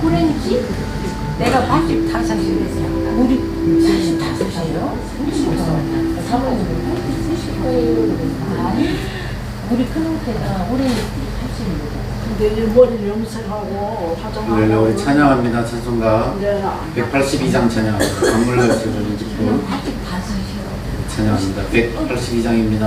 오렌지? 내가 85이랬어요. 우리 85이에요? 사모님은 80 아니, 우리 큰형태가 오렌지 80입니다. 근데 머리를 염색하고 화장하고. 네, 우리 찬양합니다. 찬송가 182장 찬양합니다. 강물날씨를 짓고 85이요. 찬양합니다. 182장입니다.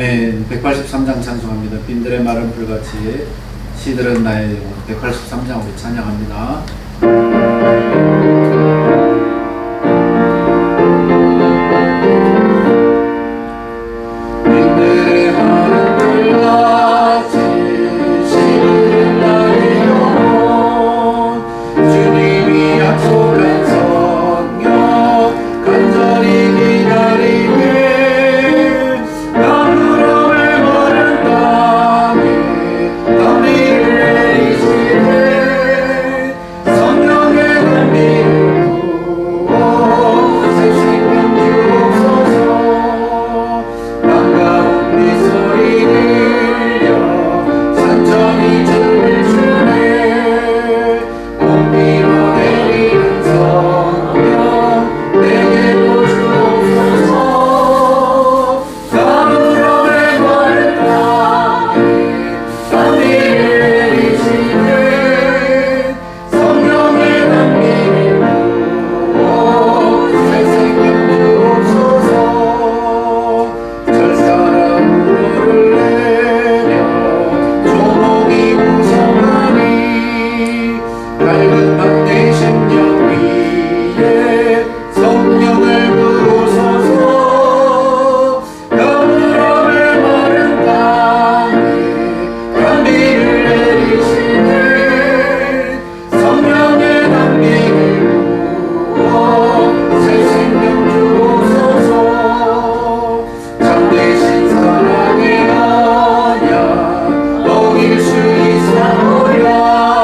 아멘. 183장 찬송합니다. 빈들의 마른 풀같이 시들은 나의 영혼. 183장 우리 찬양합니다. 빈들의 마른 풀같이 시들은 나의 영혼. 주님이 약속한 성령 간절히 기다리네. 수 있사오랴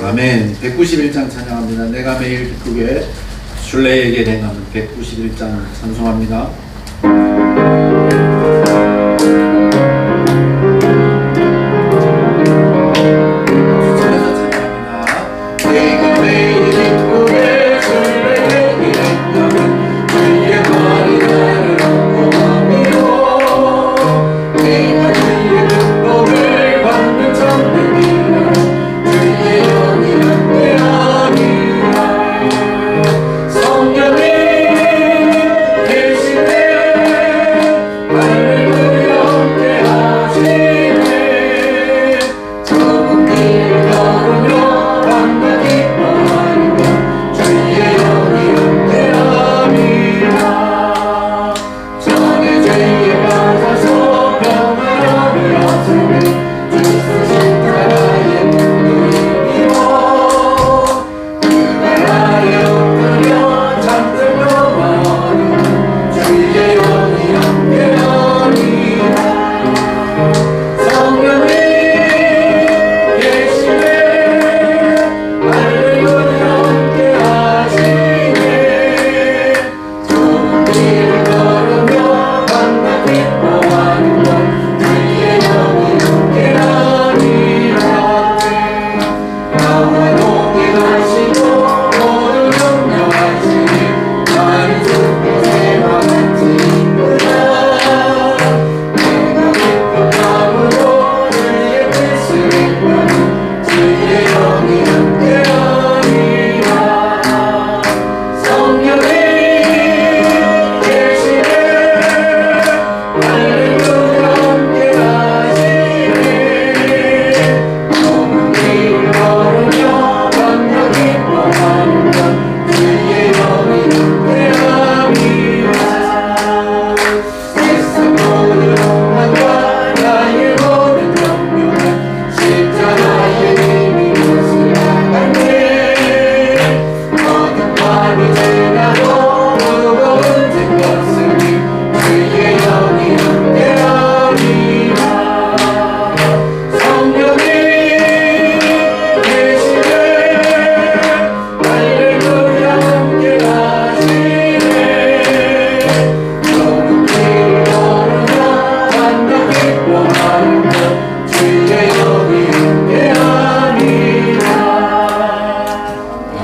아멘. 191장 찬양합니다. 내가 매일 기쁘게 줄레에게 행하는 191장 찬송합니다.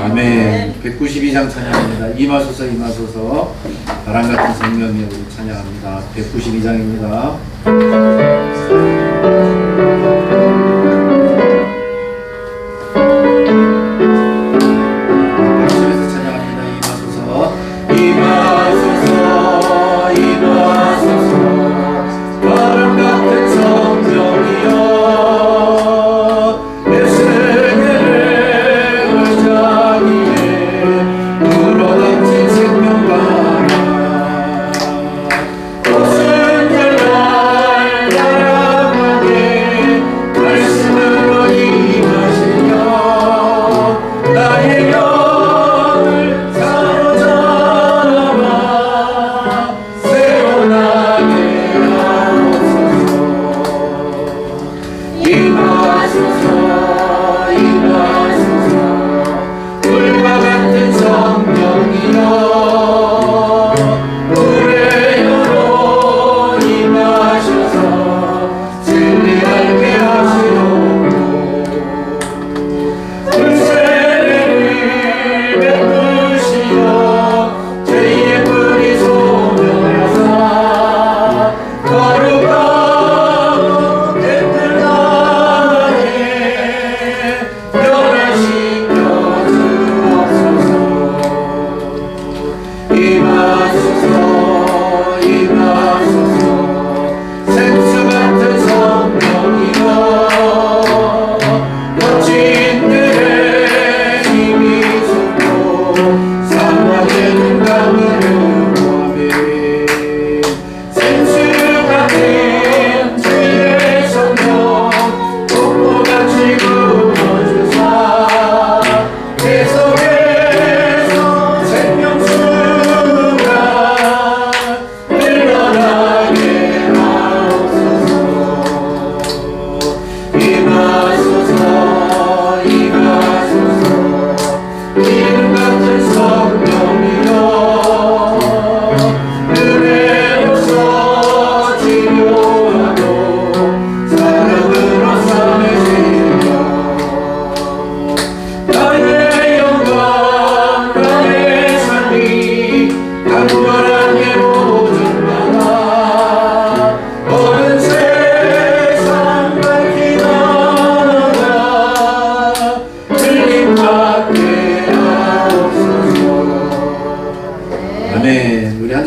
아멘. 192장 찬양합니다. 임하소서 임하소서 바람같은 성령이 우리 찬양합니다. 192장입니다. 박수에서 찬양합니다. 임하소서 임하소서 임하소서 바람같은 성령이여 내 세계를 의자기에 불어닥친 생명바람 꽃은 날 날아가게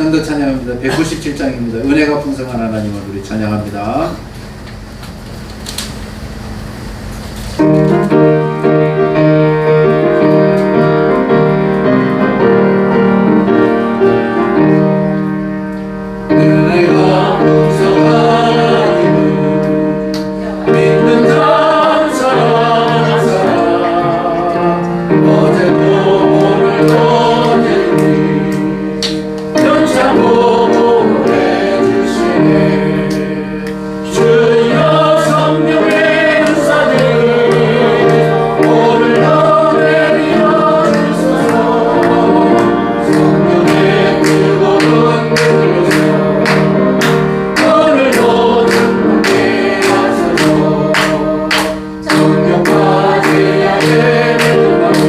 한 번 더 찬양합니다. 197장입니다. 은혜가 풍성한 하나님을 우리 찬양합니다. 은혜가 풍성한 하나님을 믿는 자 사랑하는 사람 어제도 오늘도 언제든지 연차고 보내주시네. 주여 성령의 은사들 오늘도 내려 주소서. 성령의 뜨거운 불로서 오늘도 충만케 하소서. 성령과 제약의 마음을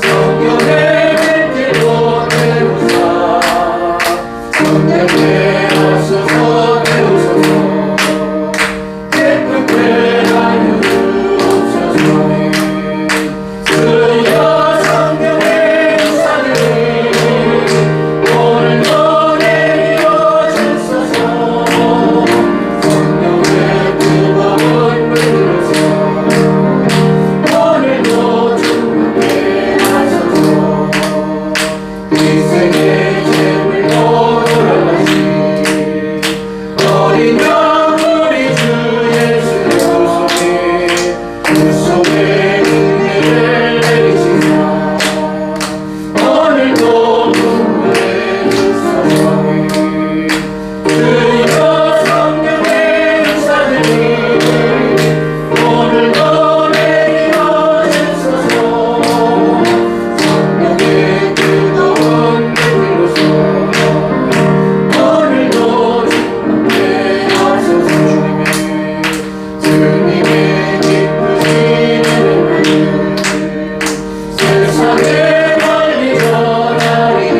성령의 길 태우사. 성령의 하소서 태우소서. 예쁜 괴하여 주옵소서. 주여 성령의 은사들 오늘도 내려 주소서. 성령의 뜨거운 불로서 오늘도 충만케 하소서. 인생의 제물로 돌아가신 어린 양 우리 주 예수 속에 그 속에 은혜를 내리시사 오늘도 구원해 주소서. 주여 성령의 은사들이 오늘도 내려 주소서. 성령의 뜨거운 불로서 오늘도 충만케 하소서. 주님의 기쁘신 이름을 세상에 멀리 전하리니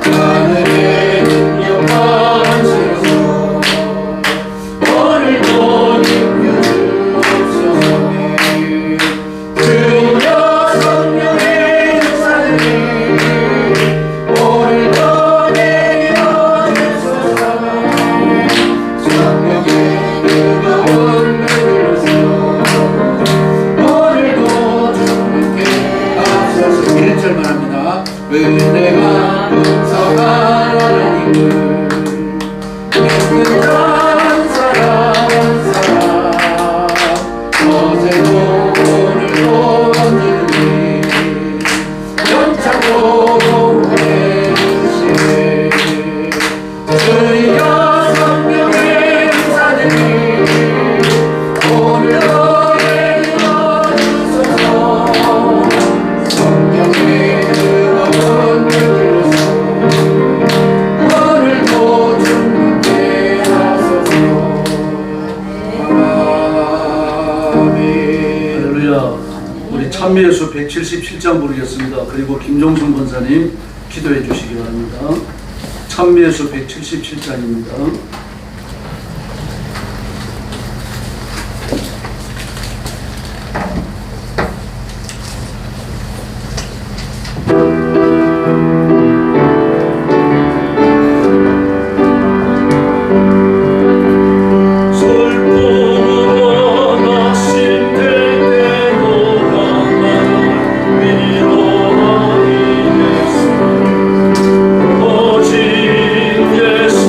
하늘의 능력과 은혜로서 오늘도 힘여 주옵소서. 주여 성령의 은사들이 오늘도 내려 주소서. 성령의 뜨거운 불로서 오늘도 충만케 하소서. 1절만 합니다. 은혜가 풍성한 하나님을 믿는 자 사랑하는 사람 어제도 오늘도 언제든지 연차고 보내주시네. 주여 성령의 은사들이 오늘도 내려 주소서. 성령의 뜨거운 불로서 오늘도 충만케 하소서. 아멘. 할렐루야. 우리 찬미예수 177장 부르겠습니다. 그리고 김종순 권사님 기도해 주시기 바랍니다. 찬미예수 177장입니다. 슬픔으로 낙심될 때도 나를 위로하니 예수 오직 예수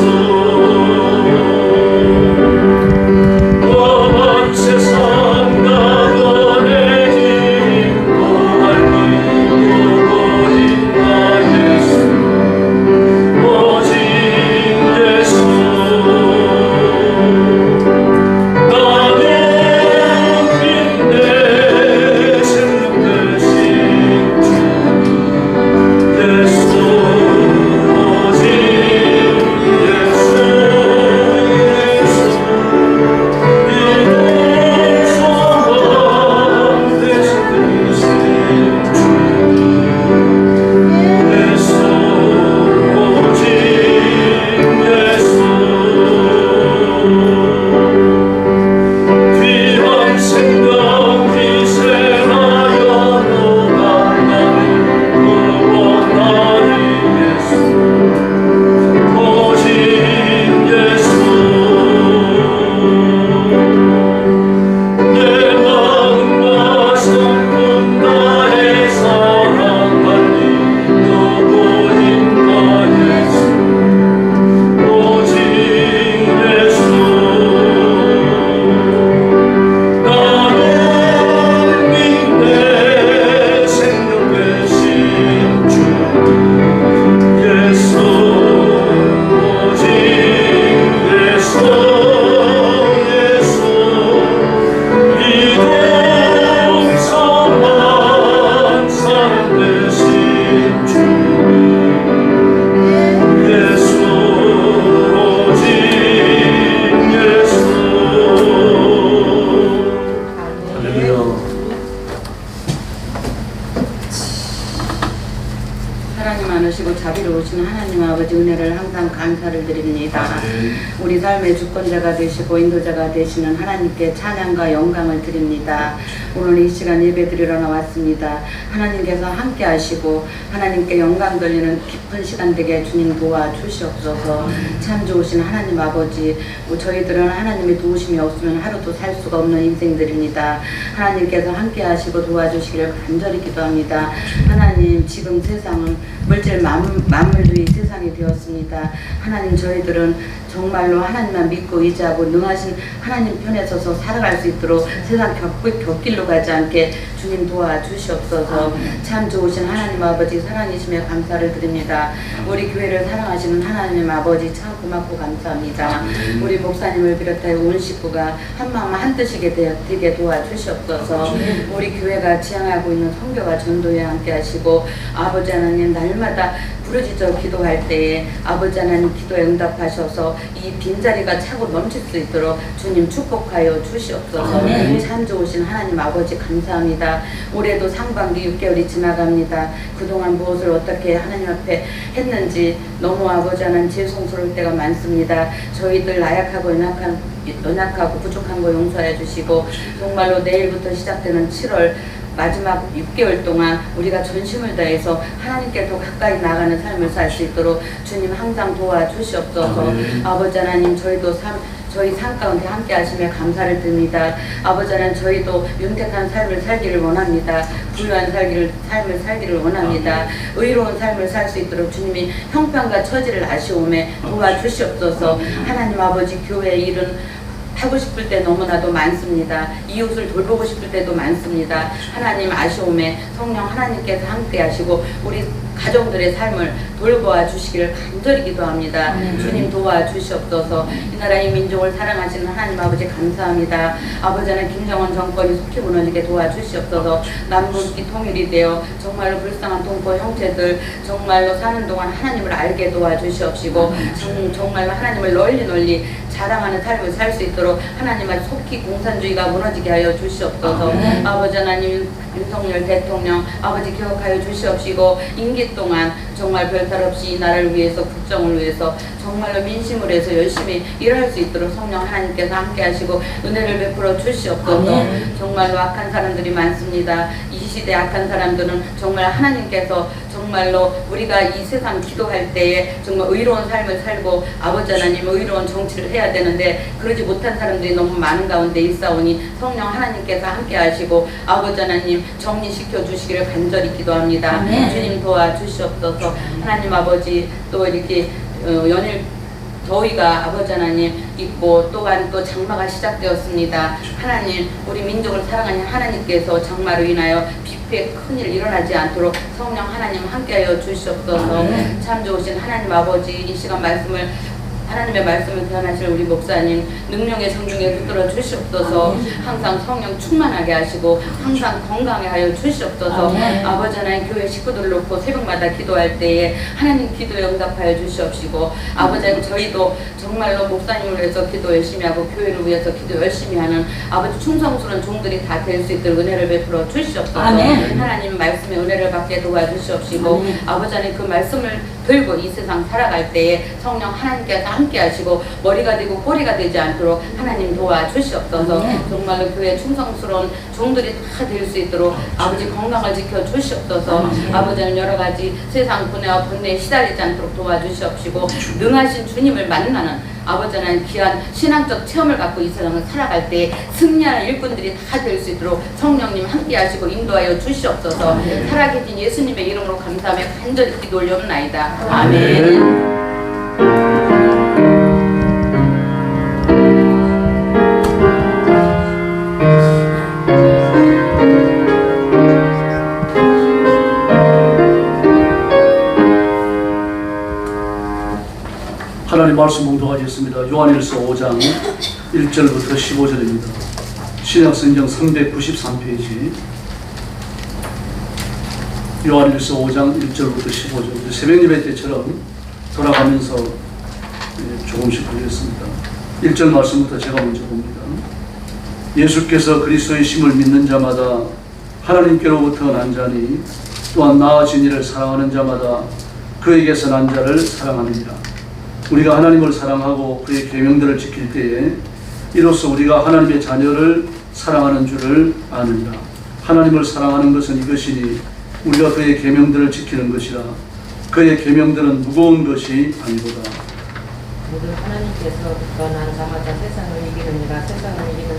많으시고 자비로우신 하나님 아버지 은혜를 항상 감사를 드립니다. 우리 삶의 주권자가 되시고 인도자가 되시는 하나님께 찬양과 영광을 드립니다. 오늘 이 시간 예배 드리러 나왔습니다. 하나님께서 함께 하시고 하나님께 영광 돌리는 깊은 시간 되게 주님 도와주시옵소서. 참 좋으신 하나님 아버지, 저희들은 하나님의 도우심이 없으면 하루도 살 수가 없는 인생들입니다. 하나님께서 함께 하시고 도와주시기를 간절히 기도합니다. 하나님, 지금 세상은 물질 만물주의 세상이 되었습니다. 하나님, 저희들은 정말로 하나님만 믿고 의지하고 능하신 하나님 편에 서서 살아갈 수 있도록 세상 곁길로 가지 않게 주님 도와주시옵소서. 참 좋으신 하나님 아버지 사랑이심에 감사를 드립니다. 우리 교회를 사랑하시는 하나님 아버지 참 고맙고 감사합니다. 우리 목사님을 비롯하여 온 식구가 한 마음 한 뜻이게 되게 도와주시옵소서. 우리 교회가 지향하고 있는 선교와 전도에 함께 하시고 아버지 하나님 날마다 부르짖어 기도할 때에 아버지 하나님 기도에 응답하셔서 이 빈자리가 차고 넘칠 수 있도록 주님 축복하여 주시옵소서. 참 좋으신 하나님 아버지 감사합니다. 올해도 상반기 6개월이 지나갑니다. 그동안 무엇을 어떻게 하나님 앞에 했는지 너무 아버지 하나님 죄송스러울 때가 많습니다. 저희들 나약하고 연약하고 부족한 거 용서해 주시고 정말로 내일부터 시작되는 7월 마지막 6개월 동안 우리가 전심을 다해서 하나님께 더 가까이 나가는 삶을 살 수 있도록 주님 항상 도와주시옵소서. 아버지 하나님, 저희 삶 가운데 함께 하시며 감사를 드립니다. 아버지 하나님, 저희도 윤택한 삶을 살기를 원합니다. 부유한 삶을 살기를 원합니다. 의로운 삶을 살 수 있도록 주님이 형편과 처지를 아시오매 도와주시옵소서. 하나님 아버지, 교회 일은 하고 싶을 때 너무나도 많습니다. 이웃을 돌보고 싶을 때도 많습니다. 하나님 아시오매 성령 하나님께서 함께 하시고 우리 가정들의 삶을 돌보아 주시기를 간절히 기도합니다. 주님 도와주시옵소서. 이 나라 이 민족을 사랑하시는 하나님 아버지 감사합니다. 아버지 하나님, 김정은 정권이 속히 무너지게 도와주시옵소서. 남북이 통일이 되어 정말로 불쌍한 동포 형제들 정말로 사는 동안 하나님을 알게 도와주시옵시고 정말로 하나님을 널리 자랑하는 삶을 살 수 있도록 하나님의 속히 공산주의가 무너지게 하여 주시옵소서. 아버지 하나님, 윤석열 대통령 아버지 기억하여 주시옵시고 임기 동안 정말 별탈 없이 이 나라를 위해서 국정을 위해서 정말로 민심을 해서 열심히 일할 수 있도록 성령 하나님께서 함께 하시고 은혜를 베풀어 주시옵소서. 정말로 악한 사람들이 많습니다. 이 시대 악한 사람들은 정말 하나님께서 정말로 우리가 이 세상 기도할 때에 정말 의로운 삶을 살고 아버지 하나님 의로운 정치를 해야 되는데 그러지 못한 사람들이 너무 많은 가운데 있사오니 성령 하나님께서 함께 하시고 아버지 하나님 정리시켜 주시기를 간절히 기도합니다. 주님 도와주시옵소서. 하나님 아버지, 또 이렇게 연일 더위가 아버지 하나님 있고 또한 또 장마가 시작되었습니다. 하나님, 우리 민족을 사랑하는 하나님께서 장마로 인하여 비피에 큰일 일어나지 않도록 성령 하나님 함께하여 주시옵소서. 참 좋으신 하나님 아버지, 이 시간 하나님의 말씀을 전하실 우리 목사님 능력의 성중에 붙들어 주시옵소서. 항상 성령 충만하게 하시고 항상 건강해 하여 주시옵소서. 아버지 하나님, 교회 식구들 놓고 새벽마다 기도할 때에 하나님 기도에 응답하여 주시옵시고 아버지 하나님, 저희도 정말로 목사님을 위해서 기도 열심히 하고 교회를 위해서 기도 열심히 하는 아버지 충성스러운 종들이 다 될 수 있도록 은혜를 베풀어 주시옵소서. 하나님 말씀의 은혜를 받게 도와주시옵시고 아버지 하나님, 그 말씀을 들고 이 세상 살아갈 때에 성령 하나님께서 함께 하시고 머리가 되고 꼬리가 되지 않도록 하나님 도와주시옵소서. 정말로 교회 충성스러운 종들이 다 될 수 있도록 아버지 건강을 지켜주시옵소서. 아버지는 여러 가지 세상 분해와 번뇌에 시달리지 않도록 도와주시옵시고 능하신 주님을 만나는 아버지 하나님 귀한 신앙적 체험을 갖고 이 세상을 살아갈 때 승리하는 일꾼들이 다 될 수 있도록 성령님 함께 하시고 인도하여 주시옵소서. 살아계신 예수님의 이름으로 감사하며 간절히 기도 올려옵나이다. 아멘. 하나님 말씀 봉독하겠습니다. 요한일서 5장 1절부터 15절입니다. 신약성경 393페이지 요한일서 5장 1절부터 15절. 새벽 예배 때처럼 돌아가면서 조금씩 보겠습니다. 1절 말씀부터 제가 먼저 봅니다. 예수께서 그리스도의 심을 믿는 자마다 하나님께로부터 난 자니 또한 나아진 이를 사랑하는 자마다 그에게서 난 자를 사랑하느니라. 우리가 하나님을 사랑하고 그의 계명들을 지킬 때에 이로써 우리가 하나님의 자녀를 사랑하는 줄을 아느니라. 하나님을 사랑하는 것은 이것이니 우리가 그의 계명들을 지키는 것이라. 그의 계명들은 무거운 것이 아니로다. 모든 하나님께서 나자마자 세상을 이기느니라. 세상을 이기는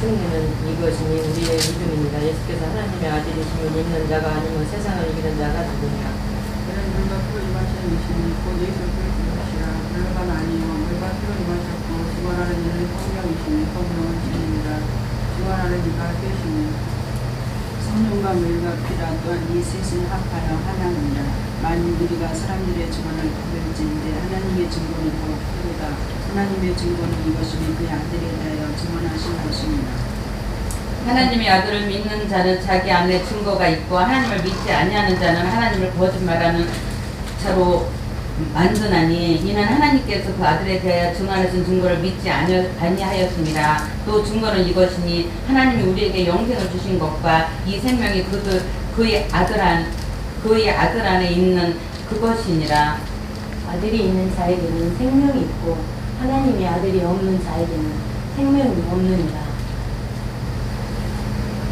승리는 이것이니 우리의 믿음입니다. 예수께서 하나님의 아들이시면 믿는 자가 아니면 세상을 이기는 자가 누구냐. 그는 물과 피로 임하시는 이시니 곧 예수 그리스도 것이라. 물과 아니요 물과 피로 임하셨고 주관하는 이는 성령이시니 성령은 진입니다. 주관하는 이가 되시니 성령과 물과 피라 또한 이 셋을 합하여 하나니라. 만일 우리가 사람들의 증언을 받을진데 하나님의 증거는 더 크도다. 하나님의 증거는 이것이니 그의 아들에 대하여 증언하신 것입니다. 하나님의 아들을 믿는 자는 자기 안에 증거가 있고 하나님을 믿지 아니하는 자는 하나님을 거짓말하는 자로 만드나니 이는 하나님께서 그 아들에 대하여 증언하신 증거를 믿지 아니하였습니다. 또 증거는 이것이니 하나님이 우리에게 영생을 주신 것과 이 생명이 그의 아들 안에 있는 그것이니라. 아들이 있는 자에게는 생명이 있고 하나님의 아들이 없는 자에게는 생명이 없느니라.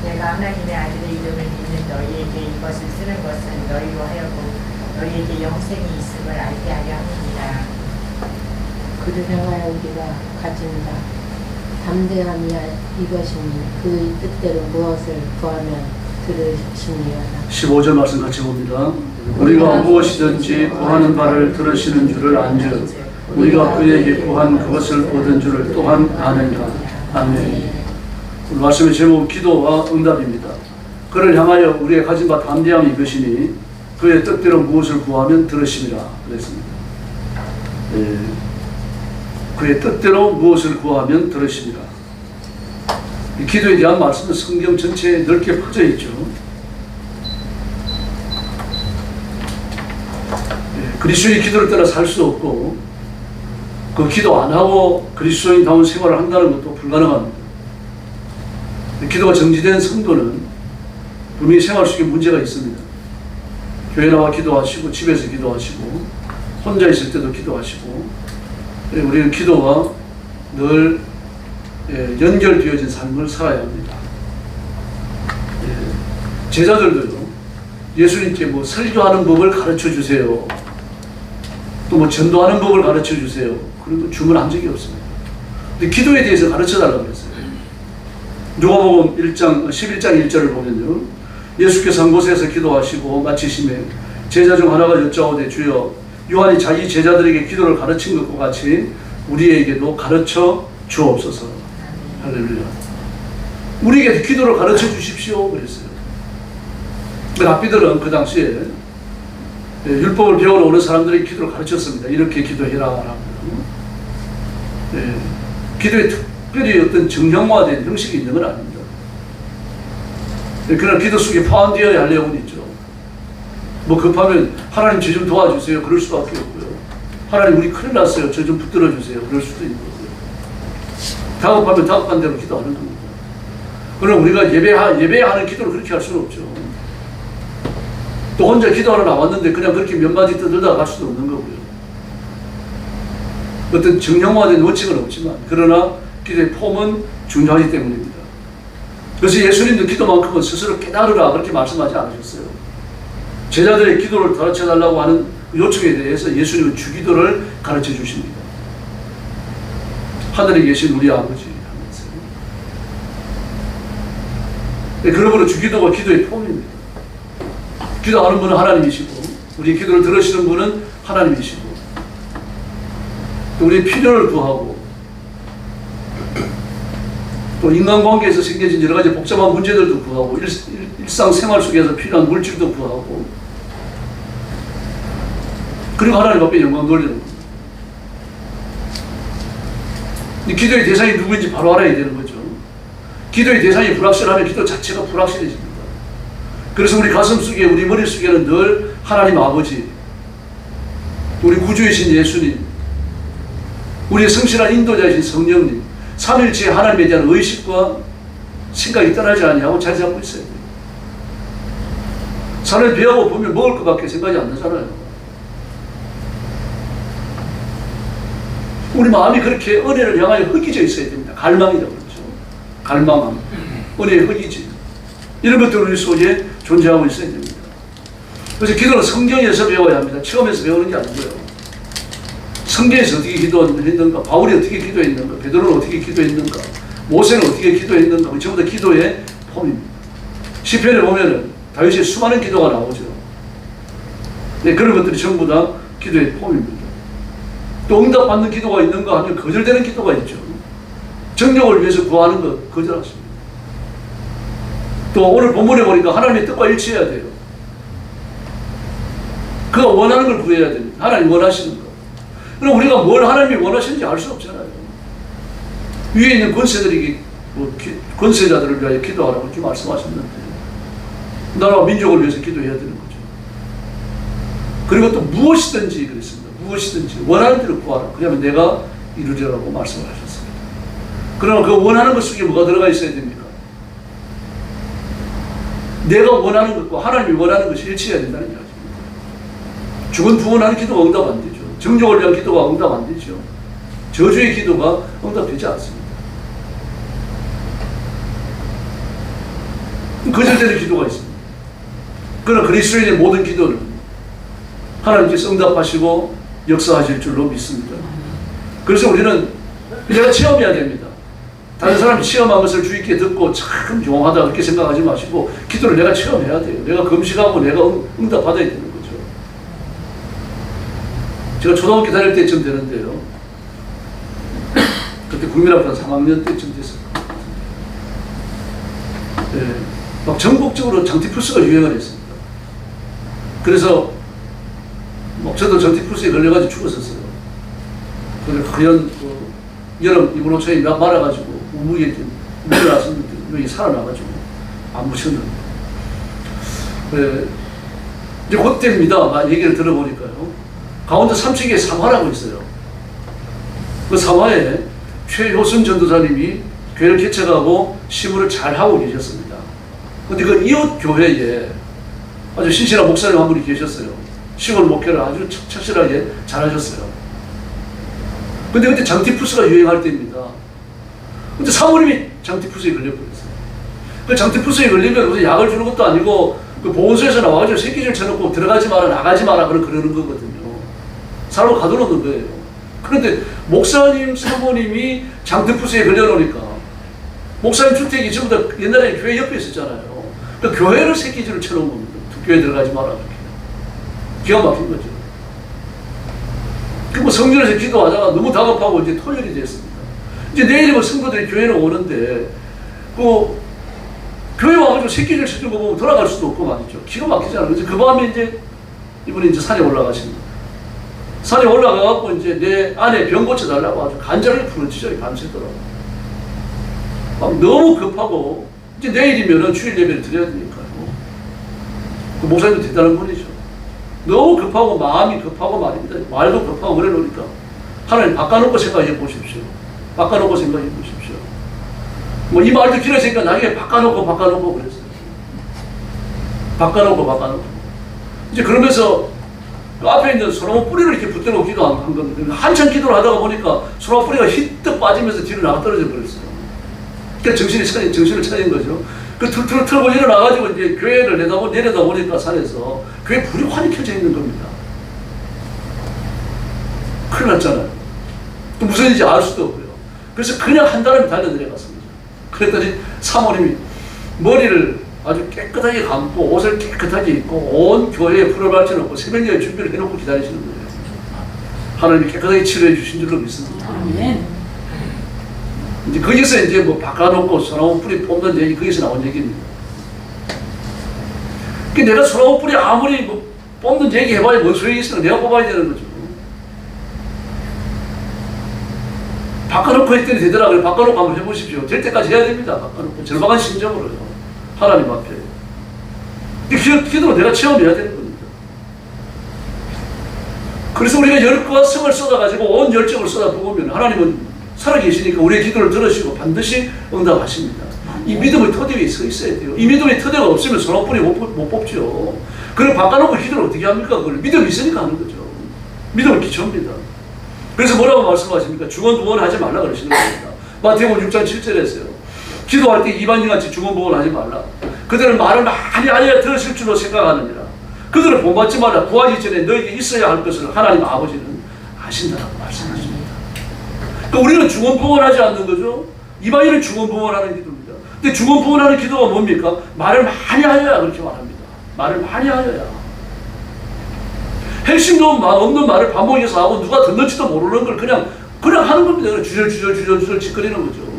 내가 하나님의 아들의 이름을 믿는 너희에게 이것을 쓰는 것은 너희로 하여금 너희에게 영생이 있음을 알게 하려 합니다. 그를 향하여 우리가 가진 바 담대함이야 이것이니 그의 뜻대로 무엇을 구하면 들으시니라. 15절 말씀 같이 봅니다. 우리가 무엇이든지 구하는 바를 들으시는 줄을 안즉 우리가 그에게 구한 그것을 얻은 줄을 또한 아느니라. 아멘. 오늘 말씀의 제목은 기도와 응답입니다. 그를 향하여 우리의 가진 바 담대함이 이것이니 그의 뜻대로 무엇을 구하면 들으심이라 그랬습니다. 예. 그의 뜻대로 무엇을 구하면 들으심이라. 이 기도에 대한 말씀은 성경 전체에 넓게 퍼져 있죠. 예. 그리스도인이 기도를 떠나 살 수 없고 그 기도 안 하고 그리스도인다운 생활을 한다는 것도 불가능합니다. 기도가 정지된 성도는 분명히 생활 속에 문제가 있습니다. 교회 나와 기도하시고 집에서 기도하시고 혼자 있을 때도 기도하시고 우리는 기도와 늘 연결되어진 삶을 살아야 합니다. 제자들도요, 예수님께 뭐 설교하는 법을 가르쳐 주세요. 또 뭐 전도하는 법을 가르쳐 주세요. 그런 거 주문한 적이 없습니다. 근데 기도에 대해서 가르쳐 달라고 그랬어요. 누가복음 11장 1절을 보면요, 예수께서 한 곳에서 기도하시고 마치심에 제자 중 하나가 여짜오되 주여 요한이 자기 제자들에게 기도를 가르친 것과 같이 우리에게도 가르쳐 주옵소서. 할렐루야. 우리에게 기도를 가르쳐 주십시오 그랬어요. 랍비들은 그 당시에 율법을 배우러 오는 사람들에게 기도를 가르쳤습니다. 이렇게 기도해라 라고. 기도에 특별히 어떤 정형화된 형식이 있는 건 아닙니다. 그러나 기도 속에 포함되어야 할 내용은 있죠. 뭐 급하면 하나님 저 좀 도와주세요. 그럴 수밖에 없고요. 하나님 우리 큰일 났어요. 저 좀 붙들어 주세요. 그럴 수도 있는 거고요. 다급하면 다급한 대로 기도하는 겁니다. 그러나 우리가 예배하는 기도를 그렇게 할 수는 없죠. 또 혼자 기도하러 나왔는데 그냥 그렇게 몇 마디 떠들다가 갈 수도 없는 거고요. 어떤 정형화된 원칙은 없지만 그러나 기도의 폼은 중요하기 때문입니다. 그래서 예수님도 기도만큼은 스스로 깨달으라 그렇게 말씀하지 않으셨어요. 제자들의 기도를 가르쳐달라고 하는 요청에 대해서 예수님은 주기도를 가르쳐 주십니다. 하늘에 계신 우리 아버지 하면서. 그러므로 주기도가 기도의 폼입니다. 기도하는 분은 하나님이시고 우리 기도를 들으시는 분은 하나님이시고 또 우리의 필요를 구하고 또 인간관계에서 생겨진 여러 가지 복잡한 문제들도 구하고 일상생활 속에서 필요한 물질도 구하고 그리고 하나님 앞에 영광 돌리는 겁니다. 기도의 대상이 누구인지 바로 알아야 되는 거죠. 기도의 대상이 불확실하면 기도 자체가 불확실해집니다. 그래서 우리 가슴 속에 우리 머릿속에는 늘 하나님 아버지, 우리 구주이신 예수님, 우리의 성실한 인도자이신 성령님, 삼일체의 하나님에 대한 의식과 생각이 떠나지 아니하고 자리 잡고 있어야 돼요. 산을 배하고 보면 먹을 것밖에 생각이 안 나잖아요. 우리 마음이 그렇게 은혜를 향하여 흑기져 있어야 됩니다. 갈망이라고 그러죠. 갈망함, 은혜의 흑기지. 이런 것들이 우리 속에 존재하고 있어야 됩니다. 그래서 기도는 성경에서 배워야 합니다. 처음에서 배우는 게 아니고요. 성경에서 어떻게 기도했는가, 바울이 어떻게 기도했는가, 베드로는 어떻게 기도했는가, 모세는 어떻게 기도했는가, 전부 다 기도의 폼입니다. 시편에 보면은 다윗의 수많은 기도가 나오죠. 네, 그런 것들이 전부 다 기도의 폼입니다. 또 응답받는 기도가 있는가 하면 거절되는 기도가 있죠. 정욕을 위해서 구하는 것 거절하십니다. 또 오늘 본문에 보니까 하나님의 뜻과 일치해야 돼요. 그가 원하는 걸 구해야 됩니다. 하나님 원하시는 거. 그럼 우리가 뭘 하나님이 원하시는지 알 수 없잖아요. 위에 있는 권세들이 권세자들을 위하여 기도하라고 이렇게 말씀하셨는데 나라와 민족을 위해서 기도해야 되는 거죠. 그리고 또 무엇이든지 그랬습니다. 무엇이든지 원하는 대로 구하라. 그러면 내가 이루리라고 말씀을 하셨습니다. 그러나 그 원하는 것 속에 뭐가 들어가 있어야 됩니까? 내가 원하는 것과 하나님이 원하는 것이 일치해야 된다는 이야기입니다. 죽은 부원하는 기도가 응답 안 되죠. 정욕을 위한 기도가 응답 안 되죠. 저주의 기도가 응답되지 않습니다. 거절되는 기도가 있습니다. 그러나 그리스도인의 모든 기도는 하나님께서 응답하시고 역사하실 줄로 믿습니다. 그래서 우리는 내가 체험해야 됩니다. 다른 사람이 체험한 것을 주의 있게 듣고 참 용하다 그렇게 생각하지 마시고 기도를 내가 체험해야 돼요. 내가 금식하고 내가 응답받아야 되는 거죠. 제가 초등학교 다닐 때쯤 되는데요. 그때 국민학교 3학년 때쯤 됐어요. 네, 막 전국적으로 장티푸스가 유행을 했습니다. 그래서 저도 장티푸스에 걸려가지고 죽었었어요. 그래서 하얀 여름 이불호초에 말아가지고 우무에 물려놨었는데 여기 살아나가지고 안 묻혔는데 이제 그때입니다. 얘기를 들어보니까요. 강원도 삼척에 사화라고 있어요. 그 사화에 최효순 전도사님이 교회를 개척하고 시무를 잘 하고 계셨습니다. 근데 그 이웃 교회에 아주 신실한 목사님 한 분이 계셨어요. 시골 목회를 아주 착실하게 잘 하셨어요. 근데 그때 장티푸스가 유행할 때입니다. 근데 사모님이 장티푸스에 걸려버렸어요. 그 장티푸스에 걸리면 무슨 약을 주는 것도 아니고 그 보건소에서 나와가지고 새끼줄 쳐놓고 들어가지 마라, 나가지 마라 그러는 거거든요. 사람을 가둬놓는 거예요. 그런데 목사님, 사모님이 장티푸스에 걸려놓으니까 목사님 주택이 전부 다 옛날에 교회 옆에 있었잖아요. 그러니까 교회를 새끼줄을 쳐놓은 겁니다. 교회 들어가지 마라 이렇게. 기가 막힌 거죠. 그 성전에서 기도하다가 너무 다급하고 이제 토요일이 됐습니다. 이제 내일이면 성도들이 교회를 오는데 교회 와가지고 새끼줄 쳐준 거 보면 돌아갈 수도 없고 말이죠. 기가 막히잖아요. 그래서 그 밤에 이제 이분이 이제 산에 올라가십니다. 산에 올라가갖고 이제 내 아내 병 고쳐달라고 아주 간절하게 부르짖어요. 밤새도록. 너무 급하고 이제 내일이면은 주일 예배를 드려야 되니까요. 그 목사님도 대단한 분이죠. 너무 급하고 마음이 급하고 말입니다. 말도 급하고 그래 놓으니까 하나님 바꿔놓고 생각해 보십시오. 바꿔놓고 생각해 보십시오. 뭐 이 말도 길어지니까 나중에 바꿔놓고 그랬어요. 바꿔놓고 이제 그러면서 그 앞에 있는 소나무 뿌리를 이렇게 붙들고 기도한 겁니다. 한참 기도를 하다가 보니까 소나무 뿌리가 휘떡 빠지면서 뒤로 나가 떨어져 버렸어요. 그러니까 정신을 차린 거죠. 그 틀고 일어나가지고 이제 교회를 내려다 보니까 산에서 교회 불이 환히 켜져 있는 겁니다. 큰일 났잖아요. 또 무슨 일인지 알 수도 없고요. 그래서 그냥 한 사람이 달려내려갔습니다. 그랬더니 사모님이 머리를 아주 깨끗하게 감고 옷을 깨끗하게 입고 온 교회에 불을 밝혀놓고 새벽녘에 준비를 해놓고 기다리시는 거예요. 하나님이 깨끗하게 치료해 주신 줄로 믿습니다. 아멘. 이제 거기서 이제 뭐 바꿔놓고 소나무 뿌리 뽑는 얘기 거기서 나온 얘기입니다. 그러니까 내가 소나무 뿌리 아무리 뭐 뽑는 얘기 해봐야 뭔 소용이 있으니까 내가 뽑아야 되는 거죠. 바꿔놓고 했더니 되더라고요. 바꿔놓고 한번 해보십시오. 될 때까지 해야 됩니다. 바꿔놓고 절박한 심정으로요. 하나님 앞에. 기도로 내가 체험해야 되는 겁니다. 그래서 우리가 열과 성을 쏟아가지고 온 열정을 쏟아부으면 하나님은 살아계시니까 우리의 기도를 들으시고 반드시 응답하십니다. 이 믿음의 터대 위에 서 있어야 돼요. 이 믿음의 터대가 없으면 소나무뿌리 못 뽑죠. 그걸 바꿔놓고 기도를 어떻게 합니까? 그걸 믿음이 있으니까 하는 거죠. 믿음은 기초입니다. 그래서 뭐라고 말씀하십니까? 중언부언하지 말라 그러시는 겁니다. 마태복음 6장 7절에서요. 기도할 때 이방인같이 중언부언하지 말라. 그들은 말을 많이 하여 들으실 줄로 생각하느니라. 그들을 본받지 말라. 구하기 전에 너에게 있어야 할 것을 하나님 아버지는 아신다라고 말씀하십니다. 그러니까 우리는 중언부언하지 않는 거죠. 이방인은 중언부언하는 기도입니다. 근데 중언부언하는 기도가 뭡니까? 말을 많이 하여야 그렇게 말합니다. 말을 많이 하여야. 핵심도 없는 말을 반복해서 하고 누가 듣는지도 모르는 걸 그냥 하는 겁니다. 주절 짓거리는 거죠.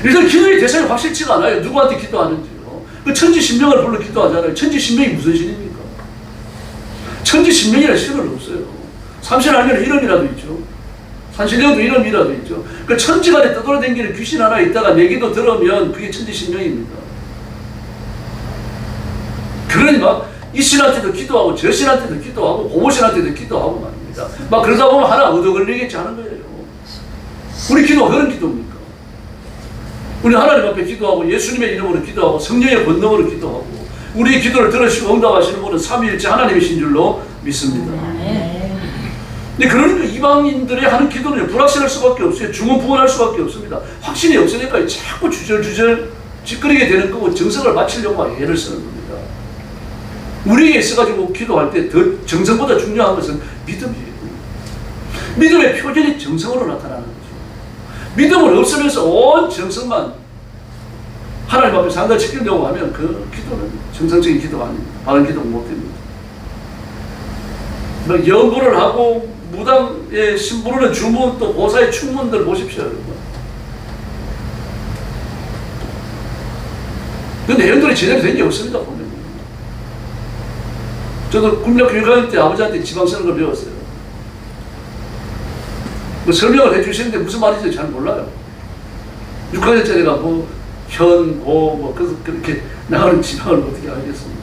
일단 기도의 대상이 확실치가 않아요. 누구한테 기도하는지요. 그 천지신명을 불러 기도하잖아요. 천지신명이 무슨 신입니까? 천지신명이라는 신은 없어요. 삼신하면 이름이라도 있죠. 산신령도 이름이라도 있죠. 그 천지간에 떠돌아다니는 귀신 하나 있다가 내 기도 들으면 그게 천지신명입니다. 그러니 막 이 신한테도 기도하고 저 신한테도 기도하고 고모 신한테도 기도하고 말입니다. 막 그러다 보면 하나 얻어 걸리겠지 하는 거예요. 우리 기도가 그런 기도입니까? 우리 하나님 앞에 기도하고 예수님의 이름으로 기도하고 성령의 권능으로 기도하고 우리의 기도를 들으시고 응답하시는 분은 삼위일체 하나님이신 줄로 믿습니다. 근데 그러니까 이방인들이 하는 기도는 불확실할 수밖에 없어요. 중언부언할 수밖에 없습니다. 확신이 없으니까 자꾸 주절주절 짓거리게 되는 거고 정성을 바치려고 애를 쓰는 겁니다. 우리에게 있어가지고 기도할 때 더 정성보다 중요한 것은 믿음이에요. 믿음의 표현이 정성으로 나타나는 거죠. 믿음을 없으면서 온 정성만 하나님 앞에 상달 지키려고 하면 그 기도는 정상적인 기도가 아닙니다. 바른 기도가 못 됩니다. 연구를 하고 무당의 신부르는 주문 또 보사의 충문들 보십시오, 여러분. 그 내용들이 제대로 된 게 없습니다, 보면. 저도 군력교육 강의 때 아버지한테 지방 쓰는 걸 배웠어요. 뭐 설명을 해주시는데 무슨 말인지 잘 몰라요. 6학년짜리가 뭐, 현, 고, 그래서 그렇게 나가는 지방을 어떻게 알겠습니까?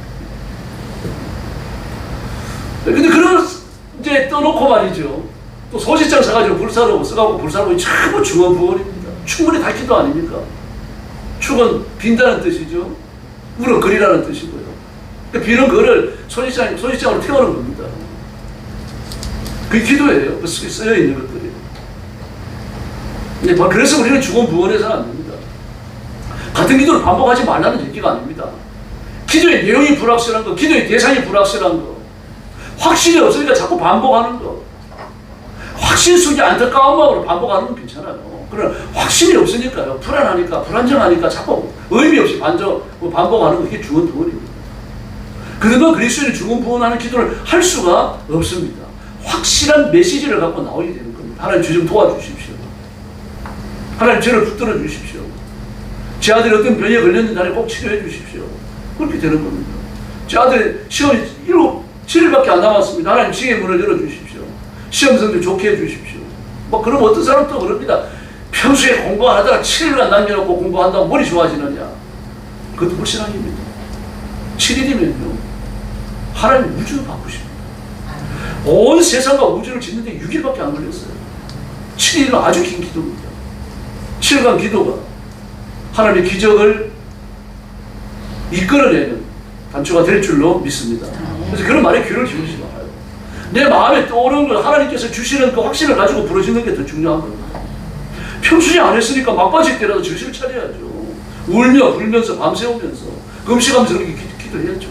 근데 그런, 이제 떠놓고 말이죠. 또 소시장 사가지고 불사르고 써가고 불사르고 전부 중언부언입니다. 충분히 다 기도 아닙니까? 축은 빈다는 뜻이죠. 우는 거리라는 뜻이고요. 비는 거를 소시장으로 태우는 겁니다. 그게 기도예요. 그 쓰여 있는 것들이. 근데 그래서 우리는 중언부언해서는 안 됩니다. 같은 기도를 반복하지 말라는 얘기가 아닙니다. 기도의 내용이 불확실한 거, 기도의 대상이 불확실한 거, 확신이 없으니까 자꾸 반복하는 거, 확신 속에 안타까운 마음으로 반복하는 건 괜찮아요. 그러나 확신이 없으니까요. 불안하니까, 불안정하니까 자꾸 의미 없이 반복하는 거, 이게 중언부언입니다. 그러면 그리스도인이 중언부언하는 기도를 할 수가 없습니다. 확실한 메시지를 갖고 나오게 되는 겁니다. 하나님 저 좀 도와주십시오. 하나님 저를 붙들어 주십시오. 제 아들이 어떤 병에 걸렸는데 나를 꼭 치료해 주십시오. 그렇게 되는 겁니다. 제 아들이 시험이 7일밖에 안 남았습니다. 하나님 지혜의 문을 열어 주십시오. 시험 성적 좋게 해 주십시오. 뭐 그럼 어떤 사람 또 그럽니다. 평소에 공부 안 하다가 7일간 남겨놓고 공부한다고 머리 좋아지느냐. 그것도 불신앙입니다. 7일이면요. 하나님 우주를 바꾸십니다. 온 세상과 우주를 짓는데 6일밖에 안 걸렸어요. 7일은 아주 긴 기도입니다. 7일간 기도가 하나님의 기적을 이끌어내는 단초가 될 줄로 믿습니다. 그래서 그런 말에 귀를 기울이지 말아요. 내 마음에 떠오르는 걸 하나님께서 주시는 그 확신을 가지고 부르시는 게 더 중요한 겁니다. 평소에 안 했으니까 막바지 때라도 정신을 차려야죠. 울며 불면서 밤새우면서 금식하면서 그렇게 기도해야죠.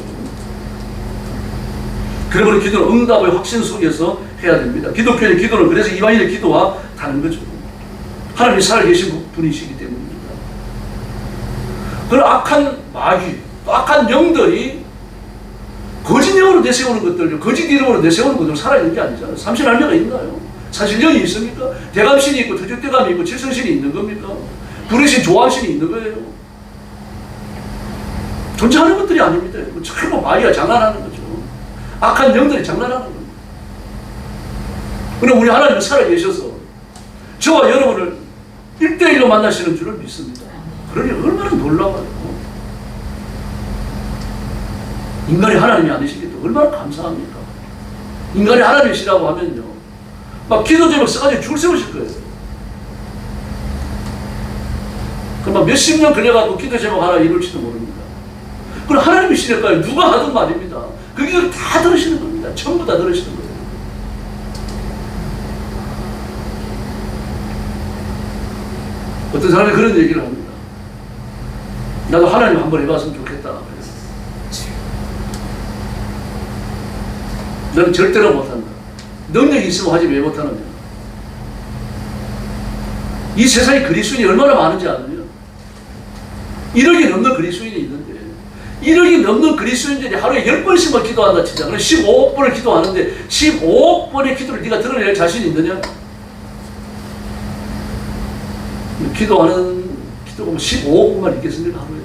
그러므로 기도는 응답의 확신 속에서 해야 됩니다. 기독교의 기도는 그래서 이방인의 기도와 다른 거죠. 하나님이 살아계신 분이시기 때문입니다. 그런 악한 마귀, 또 악한 영들이 거짓 영으로 내세우는 것들, 거짓 이름으로 내세우는 것들 살아있는 게 아니잖아요. 삼신할례가 있나요? 사실 영이 있습니까? 대감신이 있고 터줏대감이 있고 칠성신이 있는 겁니까? 불의신, 조왕신이 있는 거예요. 존재하는 것들이 아닙니다. 전부 마귀가 장난하는 거죠. 악한 영들이 장난하는 겁니다. 그럼 우리 하나님은 살아계셔서 저와 여러분을 1대1로 만나시는 줄을 믿습니다. 그러니 얼마나 놀라워요. 인간이 하나님이 아니시기 때문에 얼마나 감사합니까? 인간이 하나님이시라고 하면요. 막 기도 제목 써가지고 줄 세우실 거예요. 그럼 몇십 년 걸려가지고 기도 제목 하나 이룰지도 모릅니다. 그럼 하나님이시니까요. 누가 하든 말입니다. 그 기도를 다 들으시는 겁니다. 전부 다 들으시는 거예요. 어떤 사람이 그런 얘기를 합니다. 나도 하나님 한번 해봤으면 좋겠다. 너는 절대로 못한다. 능력이 있으면 하지 왜 못하느냐. 이 세상에 그리스도인이 얼마나 많은지 아느냐. 1억이 넘는 그리스도인이 있는데 1억이 넘는 그리스도인들이 하루에 10번씩만 기도한다 치자. 그럼 15억 번을 기도하는데 15억 번의 기도를 네가 드러낼 자신이 있느냐? 기도하는 기도가 15억 번만 있겠습니까? 하루에.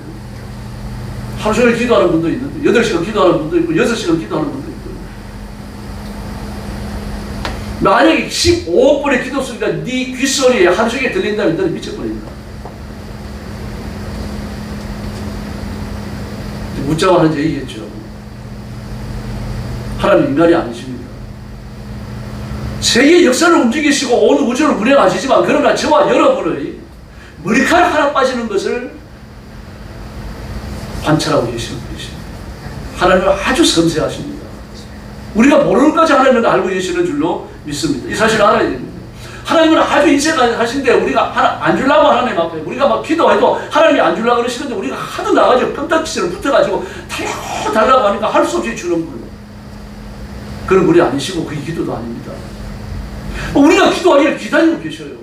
하루 종일 기도하는 분도 있는데 8시간 기도하는 분도 있고 6시간 기도하는 분도 있고. 만약에 15억 번의 기도 소리가 네 귓소리에 하루 종일 들린다면 너는 미쳐버린다. 묻자고 하는 얘기겠죠. 하나님 인간이 아니십니다. 세계 역사를 움직이시고 온 우주를 운행하시지만 그러나 저와 여러분의 머리카락 하나 빠지는 것을 관찰하고 계시는 분이십니다. 하나님은 아주 섬세하십니다. 우리가 모르는 것까지 하나님은 알고 계시는 줄로 믿습니다. 이 사실을 알아야 됩니다. 하나님은 아주 인색하신데 우리가 안 주려고 하나님 앞에 우리가 막 기도해도 하나님이 안 주려고 그러시는데 우리가 하도 나가지고 껌딱지처럼 붙어가지고 달라고 하니까 할 수 없이 주는 거예요. 그런 분이 아니시고 그게 기도도 아닙니다. 우리가 기도하기를 기다리고 계셔요.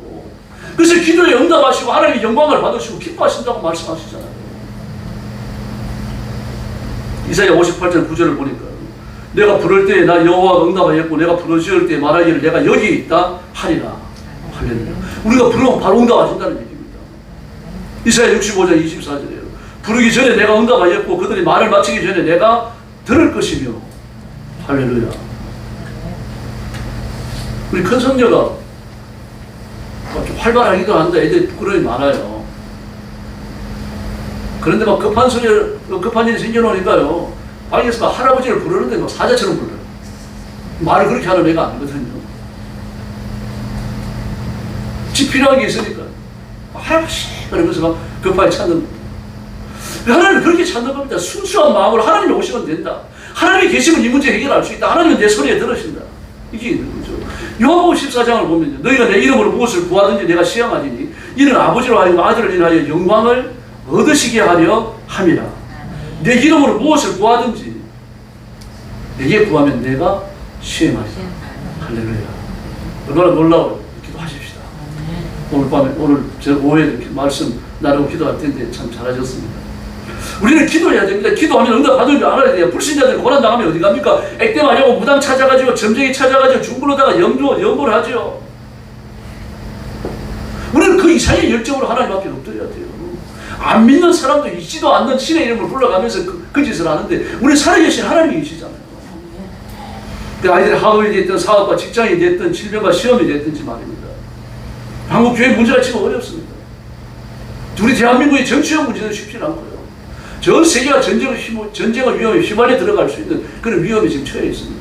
그래서 기도에 응답하시고 하나님의 영광을 받으시고 기뻐하신다고 말씀하시잖아요. 이사야 58장 9절을 보니까 내가 부를 때에 나 여호와가 응답하였고 내가 부르짖을 때에 말하기를 내가 여기 있다 하리라. 할렐루야. 우리가 부르면 바로 응답하신다는 얘기입니다. 이사야 65장 24절이에요. 부르기 전에 내가 응답하였고 그들이 말을 마치기 전에 내가 들을 것이며. 할렐루야. 우리 큰 성녀가 좀 활발하기도 한데 애들이 부끄러움이 많아요. 그런데 막 급한 일이 생겨나니까요. 방에서 막 할아버지를 부르는데 막 사자처럼 불러요. 말을 그렇게 하는 애가 아니거든요. 집 필요한 게 있으니까 할아버지 그러면서 막 급하게 찾는 겁니다. 하나님을 그렇게 찾는 겁니다. 순수한 마음으로 하나님이 오시면 된다. 하나님이 계시면 이 문제 해결할 수 있다. 하나님은 내 소리에 들으신다. 이게 있는 거죠. 요한복음 14장을 보면요. 너희가 내 이름으로 무엇을 구하든지 내가 시행하리니 이는 아버지로 하여금 아들을 인하여 영광을 얻으시게 하려 함이라. 내 이름으로 무엇을 구하든지 내게 구하면 내가 시행하리라. 할렐루야. 얼마나 놀라워요. 기도하십시다. 오늘 밤에 오늘 제 오후에 말씀 나누고 기도할 텐데 참 잘하셨습니다. 우리는 기도해야 됩니다. 기도하면 응답 받을 줄 알아야 돼요. 불신자들이 고난 당하면 어디 갑니까? 액땜하려고 무당 찾아가지고 점쟁이 찾아가지고 중불로다가 연구를 하죠. 우리는 그 이상의 열정으로 하나님 앞에 엎드려야 돼요. 안 믿는 사람도 있지도 않는 신의 이름을 불러가면서 그 짓을 하는데 우리 살아계신 하나님이 계시잖아요. 그 아이들이 학업이 됐든 사업과 직장이 됐든 질병과 시험이 됐든지 말입니다. 한국 교회 문제가 지금 어렵습니다. 우리 대한민국의 정치적 문제는 쉽지 않고요. 전 세계가 전쟁의 위험에 휘말려 들어갈 수 있는 그런 위험이 지금 처해 있습니다.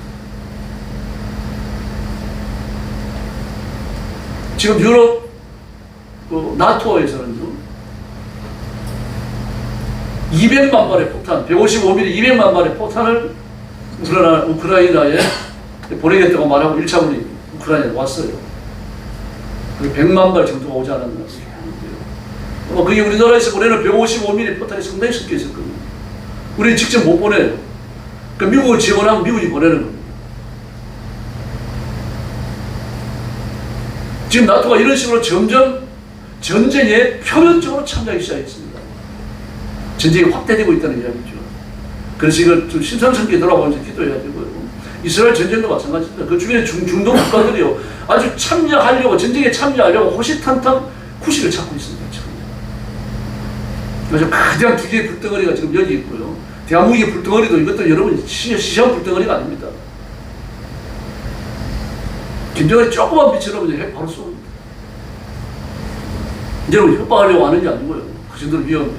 지금 유럽 나토에서는 200만 발의 폭탄, 155mm 200만 발의 폭탄을 우크라이나에 보내겠다고 말하고 1차원이 우크라이나에 왔어요. 100만 발 정도가 오지 않았나. 그게 우리나라에서 보내는 155mm 포탄이 상당히 섞여 있을 겁니다. 우리는 직접 못 보내요. 그러니까 미국을 지원하면 미국이 보내는 겁니다. 지금 나토가 이런 식으로 점점 전쟁에 표면적으로 참여하기 시작했습니다. 전쟁이 확대되고 있다는 이야기죠. 그래서 이걸 좀 심상찮게 돌아보면서 기도해야 되고요. 이스라엘 전쟁도 마찬가지입니다. 그 주변에 중동 국가들이요. 아주 참여하려고, 전쟁에 참여하려고 호시탄탄 구실을 찾고 있습니다. 그래서 가장 두 개의 불덩어리가 지금 여기 있고요. 대한민국의 불덩어리도 이것도 여러분 시시한 불덩어리가 아닙니다. 김정은이 조그만 빛으로 핵 바로 쏩니다. 여러분 협박하려고 하는 게 아니고요. 그 정도로 위험해요.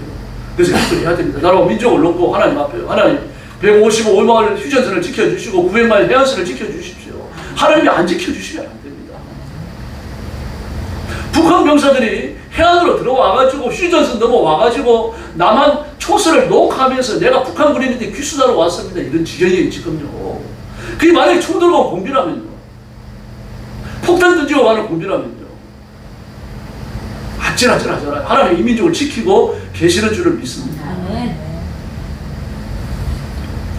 그래서 기도해야 됩니다. 나라와 민족을 놓고 하나님 앞에 하나님 155마을 휴전선을 지켜주시고 900마일 해안선을 지켜주십시오. 하나님이 안 지켜주시면 안 됩니다. 북한 병사들이 해안으로 들어와가지고 휴전선 넘어와가지고 남한 초선을 녹하면서 내가 북한 군인인데 귀순하러 왔습니다. 이런 지경이 지금요. 그게 만약에 총 들고 공비라면요. 폭탄 던지고 가는 공비라면요. 안전하잖아요. 하나님의 이민족을 지키고 계시는 줄을 믿습니다.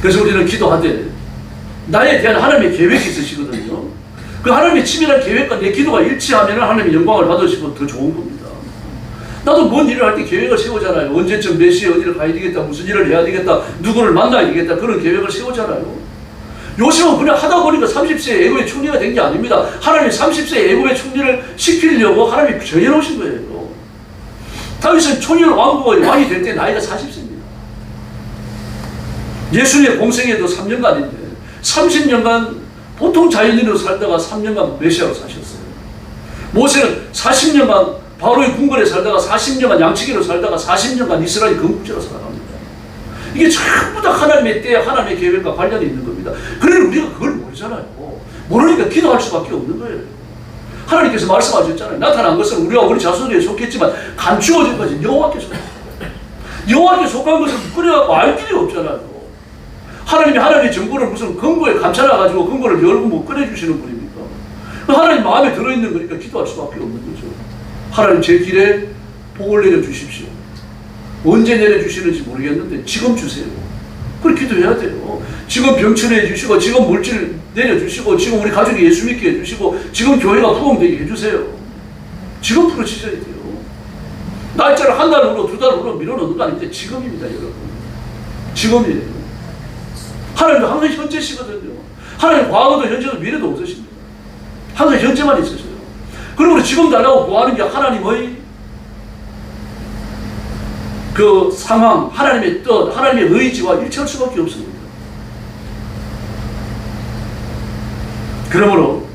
그래서 우리는 기도할 때 나에 대한 하나님의 계획이 있으시거든요. 그 하나님의 치밀한 계획과 내 기도가 일치하면 하나님의 영광을 받으시고 더 좋은 겁니다. 나도 뭔 일을 할 때 계획을 세우잖아요. 언제쯤 몇 시에 어디를 가야 되겠다, 무슨 일을 해야 되겠다, 누구를 만나야 되겠다, 그런 계획을 세우잖아요. 요즘은 그냥 하다 보니까 30세에 애굽의 총리가 된 게 아닙니다. 하나님이 30세에 애굽의 총리를 시키려고 하나님이 정해놓으신 거예요. 다윗은 총리를 왕이 될 때 나이가 40세입니다. 예수님의 공생애도 3년간인데 30년간 보통 자연인으로 살다가 3년간 메시아로 사셨어요. 모세는 40년간 바로의 궁궐에 살다가 40년간 양치기로 살다가 40년간 이스라엘 건국자로 살아갑니다. 이게 전부 다 하나님의 때, 하나님의 계획과 관련이 있는 겁니다. 그러니 우리가 그걸 모르잖아요. 모르니까 기도할 수밖에 없는 거예요. 하나님께서 말씀하셨잖아요. 나타난 것은 우리와 우리 자손에게 속했지만 감추어진 것은 여호와께 속한 거예요. 여호와께 속한 것은 그래갖고 알 길이 없잖아요. 하나님의 정보를 무슨 금고에 감춰놔가지고 금고를 열고 뭐 꺼내주시는 분입니까? 하나님 마음에 들어있는 거니까 기도할 수밖에 없는 거죠. 하나님 제 길에 복을 내려주십시오. 언제 내려주시는지 모르겠는데 지금 주세요. 그렇게 기도해야 돼요. 지금 병치료 해주시고 지금 물질 내려주시고 지금 우리 가족이 예수 믿게 해주시고 지금 교회가 부흥되게 해주세요. 지금 부르짖어야 돼요. 날짜를 한 달 후로 두 달 후로 밀어넣는 거 아닙니다. 지금입니다, 여러분. 지금이에요. 하나님도 항상 현재시거든요. 하나님 과거도 현재도 미래도 없으십니다. 항상 현재만 있으셔요. 그러므로 지금 달라고 구하는 게 하나님의 그 상황, 하나님의 뜻, 하나님의 의지와 일치할 수밖에 없습니다. 그러므로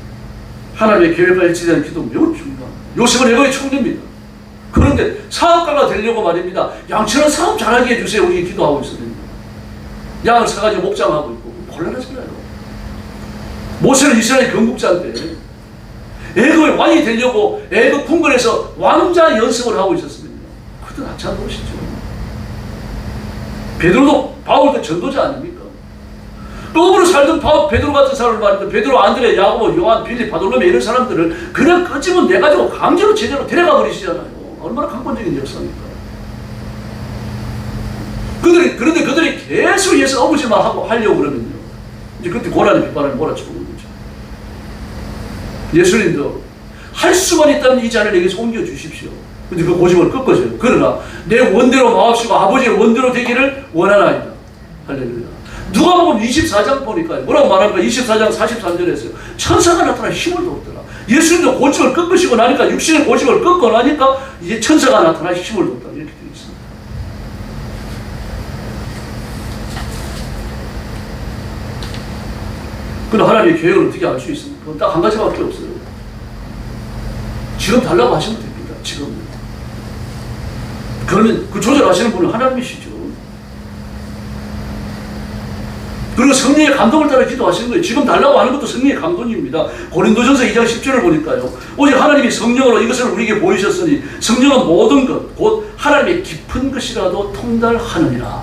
하나님의 계획과 일치되는 기도 매우 중요합니다. 요셉은 애굽의 총리입니다. 그런데 사업가가 되려고 말입니다. 양처럼 사업 잘하게 해주세요. 우리 기도하고 있었는데 양을 사가지고 목장하고 있고 곤란하잖아요. 모세는 이스라엘 건국자인데 애굽의 왕이 되려고 애굽 궁궐에서 왕자 연습을 하고 있었습니다. 그것도 낙찬 것이죠. 베드로도 바울도 전도자 아닙니까? 떡으로 살던 베드로 같은 사람을 말입니다. 베드로, 안드레, 야고보, 요한, 빌립, 바돌로메 이런 사람들을 그냥 끄집어 내가지고 강제로 제대로 데려가 버리시잖아요. 얼마나 강권적인 역사입니까? 그런데 그들이 계속 예수 아버지만 하려고 그러면요. 이제 그때 고난의 빗발을 몰아치고 오는 거죠. 예수님도 할 수만 있다면 이 잔을 내게서 옮겨주십시오. 근데 그 고집을 꺾어줘요. 그러나 내 원대로 마옵시고 아버지의 원대로 되기를 원하나이다. 할렐루야. 누가복음 24장 보니까 뭐라고 말합니까? 24장 43절에서요. 천사가 나타나 힘을 돋더라. 예수님도 고집을 꺾으시고 나니까 육신의 고집을 꺾고 나니까 이제 천사가 나타나 힘을 돋다. 이렇게 되어 있습니다. 그럼 하나님의 계획을 어떻게 알 수 있습니까? 그건 딱 한 가지밖에 없어요. 지금 달라고 하시면 됩니다. 지금. 그러면 그 조절하시는 분은 하나님이시죠. 그리고 성령의 감동을 따라 기도하시는 거예요. 지금 달라고 하는 것도 성령의 감동입니다. 고린도전서 2장 10절을 보니까요. 오직 하나님이 성령으로 이것을 우리에게 보이셨으니 성령은 모든 것, 곧 하나님의 깊은 것이라도 통달하느니라.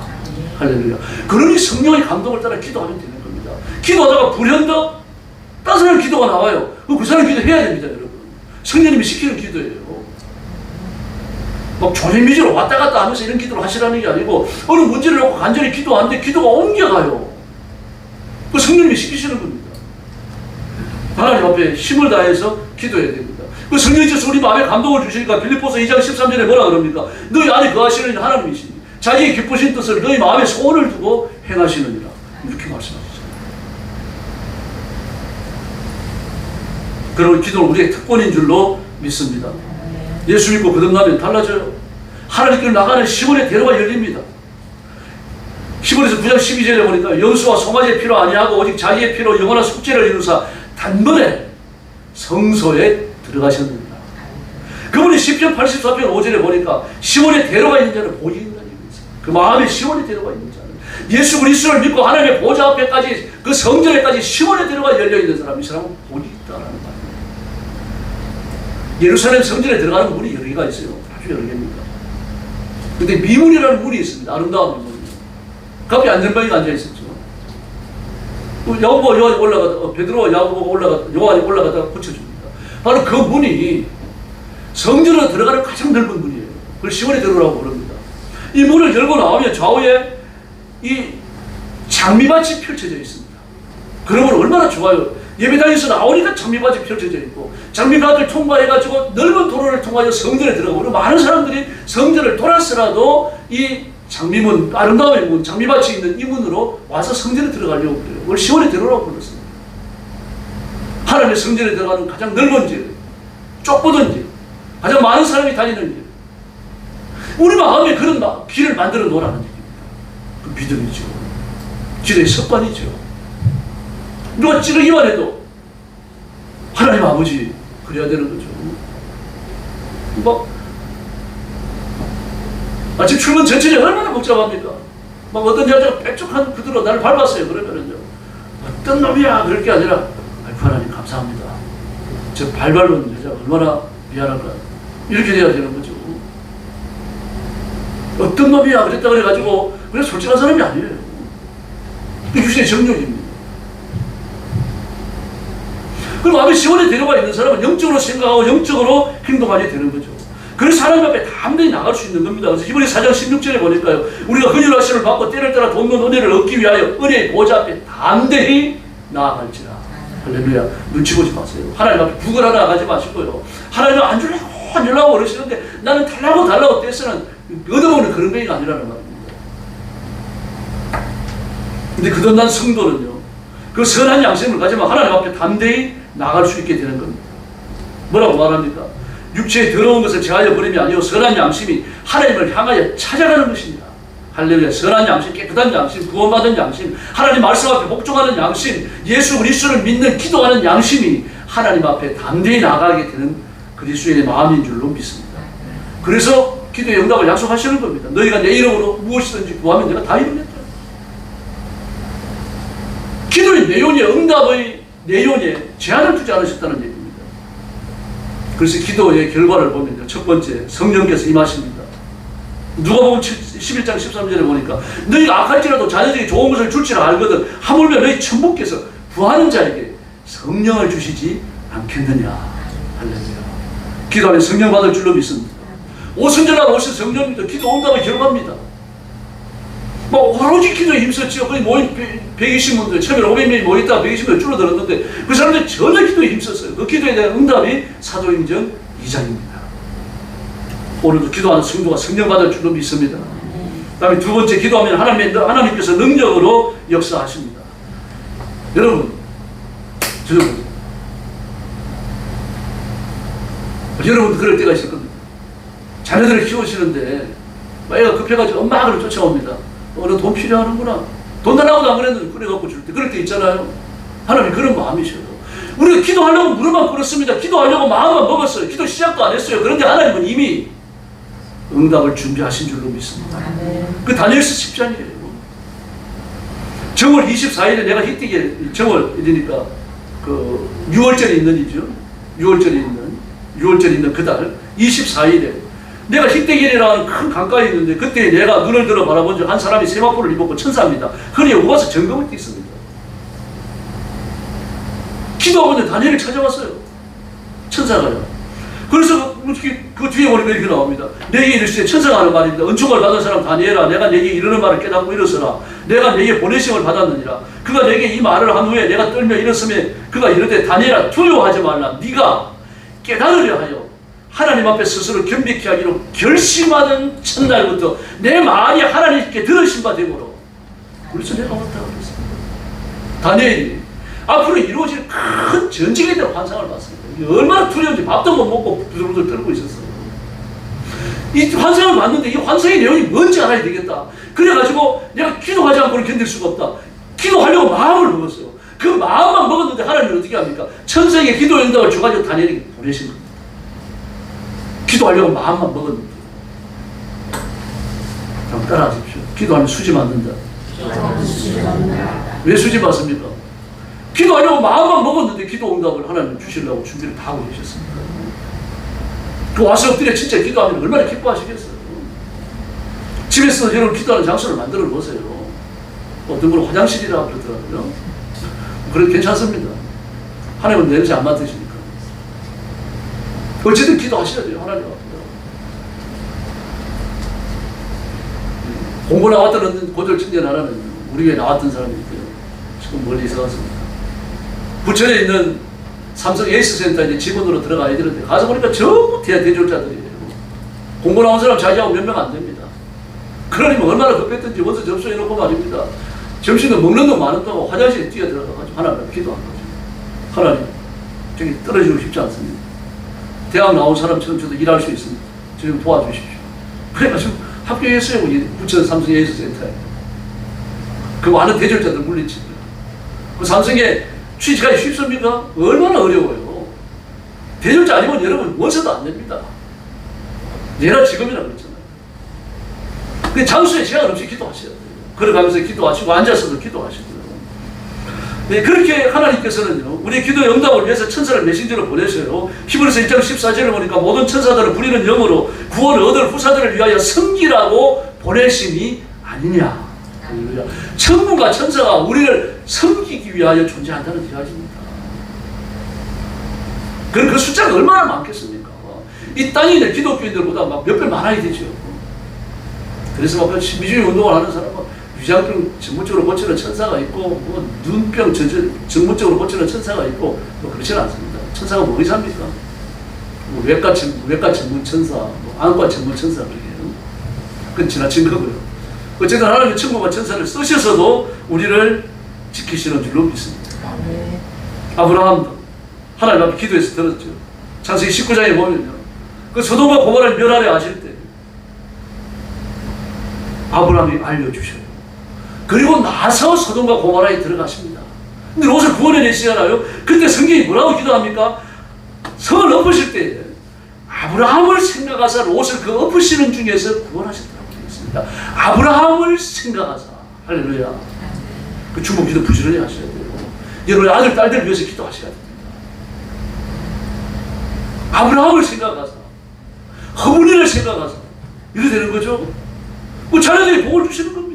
할렐루야. 그러니 성령의 감동을 따라 기도하면 되는 겁니다. 기도하다가 불현덕 다른 사람 기도가 나와요. 그 사람 기도해야 됩니다, 여러분. 성령님이 시키는 기도예요. 막 조림미지로 왔다 갔다 하면서 이런 기도를 하시라는 게 아니고 어느 문제를 놓고 간절히 기도하는데 기도가 옮겨가요. 그 성령님이 시키시는 겁니다. 하나님 앞에 힘을 다해서 기도해야 됩니다. 그 성령께서 우리 마음에 감동을 주시니까 빌립보서 2장 13절에 뭐라 그럽니까? 너희 안에 거하시는 하나님이시니 자기의 기쁘신 뜻을 너희 마음에 소원을 두고 행하시느니라. 이렇게 말씀하셨어요. 그런 기도는 우리의 특권인 줄로 믿습니다. 예수 믿고 거듭나면 달라져요. 하나님께로 나가는 시몬의 대로가 열립니다. 히브리서 9장 12절에 보니까 연수와 송아지의 피로 아니하고 오직 자기의 피로 영원한 속죄를 이루사 단번에 성소에 들어가셨느니라. 그분이 시편 84편 5절에 보니까 시몬의 대로가 있는 자는 복이 있는 자입니다. 그 마음에 시몬의 대로가 있는 자는 예수 그리스도를 믿고 하나님의 보좌 앞에까지 그 성전에까지 시몬의 대로가 열려있는 사람, 이 사람은 복이 있다라는 말입니다. 예루살렘 성전에 들어가는 문이 여러 개가 있어요. 아주 여러 개입니다. 근데 미문이라는 문이 있습니다. 아름다운 문. 그 앞에 안전병이가 앉아있었죠. 야고보가 요한이 올라가다, 베드로와 야고보가 올라가다, 요한이 올라가다가 고쳐줍니다. 바로 그 문이 성전으로 들어가는 가장 넓은 문이에요. 그걸 시원히 들어오라고 부릅니다. 이 문을 열고 나오면 좌우에 이 장미밭이 펼쳐져 있습니다. 그러면 얼마나 좋아요. 예배당에서 나오니까 장미밭이 펼쳐져 있고 장미밭을 통과해가지고 넓은 도로를 통하여 성전에 들어가고 많은 사람들이 성전을 돌았으라도 이 장미문, 아름다움의 문, 장미밭이 있는 이 문으로 와서 성전에 들어가려고 그래요. 그걸 시원히 들어오라고 불렀습니다. 하나님의 성전에 들어가는 가장 넓은 길, 좁보던 길, 가장 많은 사람이 다니는 길. 우리 마음에 그런 길을 만들어 놓으라는 얘기입니다. 그 믿음이죠. 기도의 습관이죠. 누가 찌르기만 해도 하나님 아버지 그래야 되는 거죠. 막 아침 출근 전체에 얼마나 복잡합니까? 막 어떤 여자가 빽쭉한 구두로 나를 밟았어요. 그러면은요, 어떤 놈이야 그럴 게 아니라 아이고 하나님 감사합니다. 저 밟은 여자가 얼마나 미안할까. 이렇게 돼야 되는 거죠. 어떤 놈이야 그랬다 그래가지고 그래 솔직한 사람이 아니에요. 그 유신의 정욕입니다. 그럼 마음에 시원에 데려가 있는 사람은 영적으로 생각하고 영적으로 행동하게 되는 거죠. 그래서 하나님 앞에 담대히 나갈 수 있는 겁니다. 그래서 이번에 4장 16절에 보니까요, 우리가 헌혈 하심을 받고 때를 따라 돕는 은혜를 얻기 위하여 은혜의 보좌 앞에 담대히 나아갈지라. 할렐루야. 눈치 보지 마세요. 하나님 앞에 부글하러 나가지 마시고요. 하나님 안 주려고 그러시는데 나는 달라고 떼서는 얻어먹는 그런 병이가 아니라는 말입니다. 근데 거듭난 성도는요, 그 선한 양심을 가지면 하나님 앞에 담대히 나갈 수 있게 되는 겁니다. 뭐라고 말합니까? 육체의 더러운 것을 제하여 버림이 아니요 선한 양심이 하나님을 향하여 찾아가는 것입니다. 할렐루야. 선한 양심, 깨끗한 양심, 구원받은 양심, 하나님 말씀 앞에 복종하는 양심, 예수 그리스도를 믿는 기도하는 양심이 하나님 앞에 담대히 나가게 되는 그리스도의 마음인 줄로 믿습니다. 그래서 기도의 응답을 약속하시는 겁니다. 너희가 내 이름으로 무엇이든지 구하면 내가 다 이루겠다. 기도의 내용에, 응답의 내용에 제한을 두지 않으셨다는 얘기입니다. 그래서 기도의 결과를 보면 첫 번째, 성령께서 임하십니다. 누가복음 11장 13절에 보니까 너희가 악할지라도 자녀에게 좋은 것을 줄지라 알거든 하물며 너희 천부께서 구하는 자에게 성령을 주시지 않겠느냐. 할렐루야. 기도하면 성령 받을 줄로 믿습니다. 오순절날 오신 성령님도 기도 응답의 결과입니다. 오로지 기도에 힘썼지요. 거의 모임 120분들, 처음에 500명이 모였다가 120명이 줄어들었는데 그 사람들이 전혀 기도에 힘썼어요. 그 기도에 대한 응답이 사도행전 2장입니다. 오늘도 기도하는 성도가 성령 받을 줄로 믿습니다. 그 다음에 두 번째, 기도하면 하나님께서 능력으로 역사하십니다. 여러분, 여러분도 그럴 때가 있을 겁니다. 자녀들을 키우시는데 애가 급해가지고 엄마를 쫓아옵니다. 너 돈 필요하는구나. 돈 달라고도 안 그랬는데 그래갖고 줄 때. 그럴 때 있잖아요. 하나님 그런 마음이셔요. 우리가 기도하려고 무릎만 꿇었습니다. 기도하려고 마음만 먹었어요. 기도 시작도 안 했어요. 그런데 하나님은 이미 응답을 준비하신 줄로 믿습니다. 그 다니엘서 10장이에요. 정월 24일에 내가 히티게 정월이니까 그 6월절이 있는 이죠. 6월절이 있는 그달 24일에 내가 히데겔이라는 큰 강가에 있는데 그때 내가 눈을 들어 바라본 적 한 사람이 세마포를 입었고 천사입니다. 허리에 우와서 정금을 띠습니다. 기도하고 있는 다니엘을 찾아왔어요. 천사가요. 그래서 그 뒤에 보니까 이렇게 나옵니다. 내게 이르시되 천사가 하는 말입니다. 은총을 받은 사람 다니엘아, 내가 내게 이르는 말을 깨닫고 일어서라. 내가 내게 보내심을 받았느니라. 그가 내게 이 말을 한 후에 내가 떨며 일어서매 그가 이르되 다니엘아 두려워하지 말라. 네가 깨달으려 하여 하나님 앞에 스스로 겸비케 하기로 결심하던 첫날부터 내 말이 하나님께 들으신 바 되므로 그래서 내가 왔다고 그랬습니다. 다니엘이 앞으로 이루어질 큰 전쟁에 대한 환상을 봤습니다. 얼마나 두려운지 밥도 못 먹고 부들부들 떨고 있었어요. 이 환상을 봤는데 이 환상의 내용이 뭔지 알아야 되겠다. 그래가지고 내가 기도하지 않고는 견딜 수가 없다. 기도하려고 마음을 먹었어요. 그 마음만 먹었는데 하나님은 어떻게 합니까? 천사에게 기도 응답을 줘가지고 다니엘에게 보내신 겁니다. 기도하려고 마음만 먹었는데. 그럼 따라하십시오. 기도하면 수지 받는다. 왜 수지 받습니까? 기도하려고 마음만 먹었는데 기도 응답을 하나님 주시려고 준비를 다 하고 계셨습니다. 그 와서 엎드려 진짜 기도하면 얼마나 기뻐하시겠어요. 집에서 여러분 기도하는 장소를 만들어 보세요. 어떤 걸 화장실이라고 그러더라고요. 그래도 괜찮습니다. 하나님은 냄새 안 맡으시니까. 어쨌든 기도하셔야 돼요. 하나님 앞에. 공부 나왔던 고졸청년 하나는 우리 교회 나왔던 사람이 있고요. 지금 멀리 이사 갔습니다. 부천에 있는 삼성 에이스센터에 직원으로 들어가야 되는데 가서 보니까 전부 대졸자들이에요. 공부 나온 사람 자기하고 몇 명 안 됩니다. 그러니 얼마나 급했든지 원서 접수해놓고 말입니다. 점심은 먹는 돈 많은 동안 화장실에 뛰어들어가가지고 하나님 기도한 거죠. 하나님, 저기 떨어지고 싶지 않습니다. 대학 나온 사람처럼 저도 일할 수 있습니다. 좀 도와주십시오. 그래가지고 합격했어요. 우리 부천 삼성 에이스센터에. 그 많은 대졸자들 물리치고요. 그 삼성에 취직하기 쉽습니까? 얼마나 어려워요. 대졸자 아니면 여러분 원서도 안 냅니다. 예나 지금이나 그렇잖아요. 그 장수에 제한 없이 기도하셔야 돼요. 걸어가면서 기도하시고 앉아서도 기도하시고요. 네, 그렇게 하나님께서는요, 우리의 기도 응답을 위해서 천사를 메신저로 보내셔요. 히브리서 1장 14절을 보니까 모든 천사들을 부리는 영으로 구원을 얻을 후사들을 위하여 섬기라고 보내심이 아니냐. 할렐루야. 천군과 천사가 우리를 섬기기 위하여 존재한다는 이야기입니다. 그럼 그 숫자가 얼마나 많겠습니까? 이 땅에 있는 기독교인들보다 막 몇 배 많아야 되죠. 그래서 막 신비주의 운동을 하는 사람은 위장병 전문적으로 고치는 천사가 있고, 뭐 눈병 전문적으로 고치는 천사가 있고, 뭐 그렇지는 않습니다. 천사가 뭐 의사입니까? 뭐 외과 전문 천사, 뭐 안과 전문 천사 그렇게요. 그건 지나친 거고요. 어쨌든 하나님의 천군과 천사를 쓰셔서도 우리를 지키시는 줄로 믿습니다. 아브라함도 하나님 앞에 기도해서 들었죠. 창세기 19장에 보면요, 그 소돔과 고모라를 멸하려 하실 때 아브라함이 알려주셔요. 그리고 나서 소돔과 고모라에 들어가십니다. 근데 롯을 구원해내시잖아요. 그때 성경이 뭐라고 기도합니까? 성을 엎으실 때 아브라함을 생각하사 롯을 그 엎으시는 중에서 구원하셨다고 되어 있습니다. 아브라함을 생각하사. 할렐루야. 그 중보 기도 부지런히 하셔야 돼요. 여러분의 아들, 딸들 위해서 기도하셔야 됩니다. 아브라함을 생각하사, 허문이를 생각하사, 이래 되는 거죠. 그 자녀들이 복을 주시는 겁니다.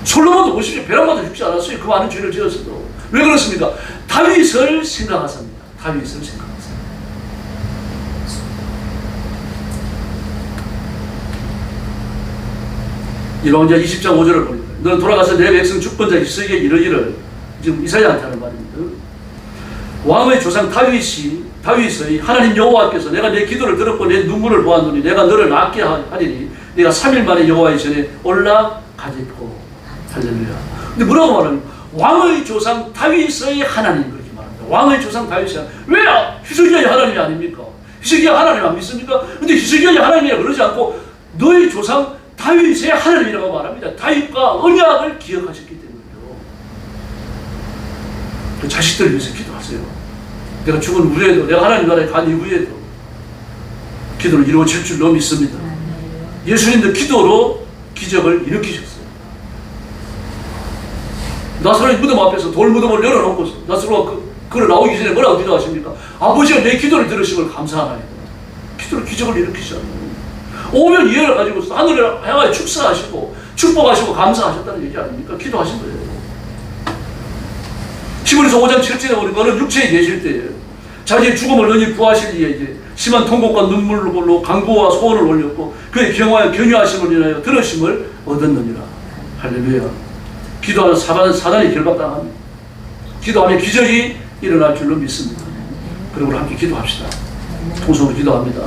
솔로몬도 보십시오. 벼랑마도 죽지 않았어요. 그 많은 죄를 지었어도. 왜 그렇습니까? 다윗을 생각하십니다. 다윗을 생각하십니다. 열왕기하 20장 5절을 보니까 너는 돌아가서 내 백성 주권자 이스라엘에게 이르기를, 지금 이사야한테 하는 말입니다. 왕의 조상 다윗의 하나님 여호와께서 내가 내 기도를 들었고 내 눈물을 보았노니 내가 너를 낫게 하리니 내가 3일 만에 여호와의 전에 올라가겠고. 할렐루야. 근데 뭐라고 말합니까? 왕의 조상 다윗의 하나님, 그렇게 말합니다. 왕의 조상 다윗이 하나님. 왜 히스기야의 하나님이 아닙니까? 히스기야 하나님 안 믿습니까? 근데 히스기야의 하나님이라 그러지 않고 너의 조상 다윗의 하나님이라고 말합니다. 다윗과 언약을 기억하셨기 때문이죠. 그 자식들을 위해서 기도하세요. 내가 죽은 후에도, 내가 하나님 나라에 간 이후에도 기도를 이루어질 줄로 믿습니다. 예수님도 기도로 기적을 일으키셨어요. 나사로의 무덤 앞에서 돌 무덤을 열어놓고 나사로가 그를 나오기 전에 뭐라고 기도하십니까? 아버지가 내 기도를 들으심을 감사하나이다. 기도로 기적을 일으키셨어요. 오면 이해를 가지고 하늘을 향하여 축사하시고 축복하시고 감사하셨다는 얘기 아닙니까? 기도하신 거예요. 히브리서 5장 7절에 보니까 너는 육체에 계실 때에 자기의 죽음을 너희 구하실 이에게 심한 통곡과 눈물로 간구와 소원을 올렸고 그의 경화에 견유하심을 인하여 들으심을 얻었느니라. 할렐루야. 기도하는 사단이 결박당합니다. 기도하면 기적이 일어날 줄로 믿습니다. 그리고 우리 함께 기도합시다. 통성으로 기도합니다.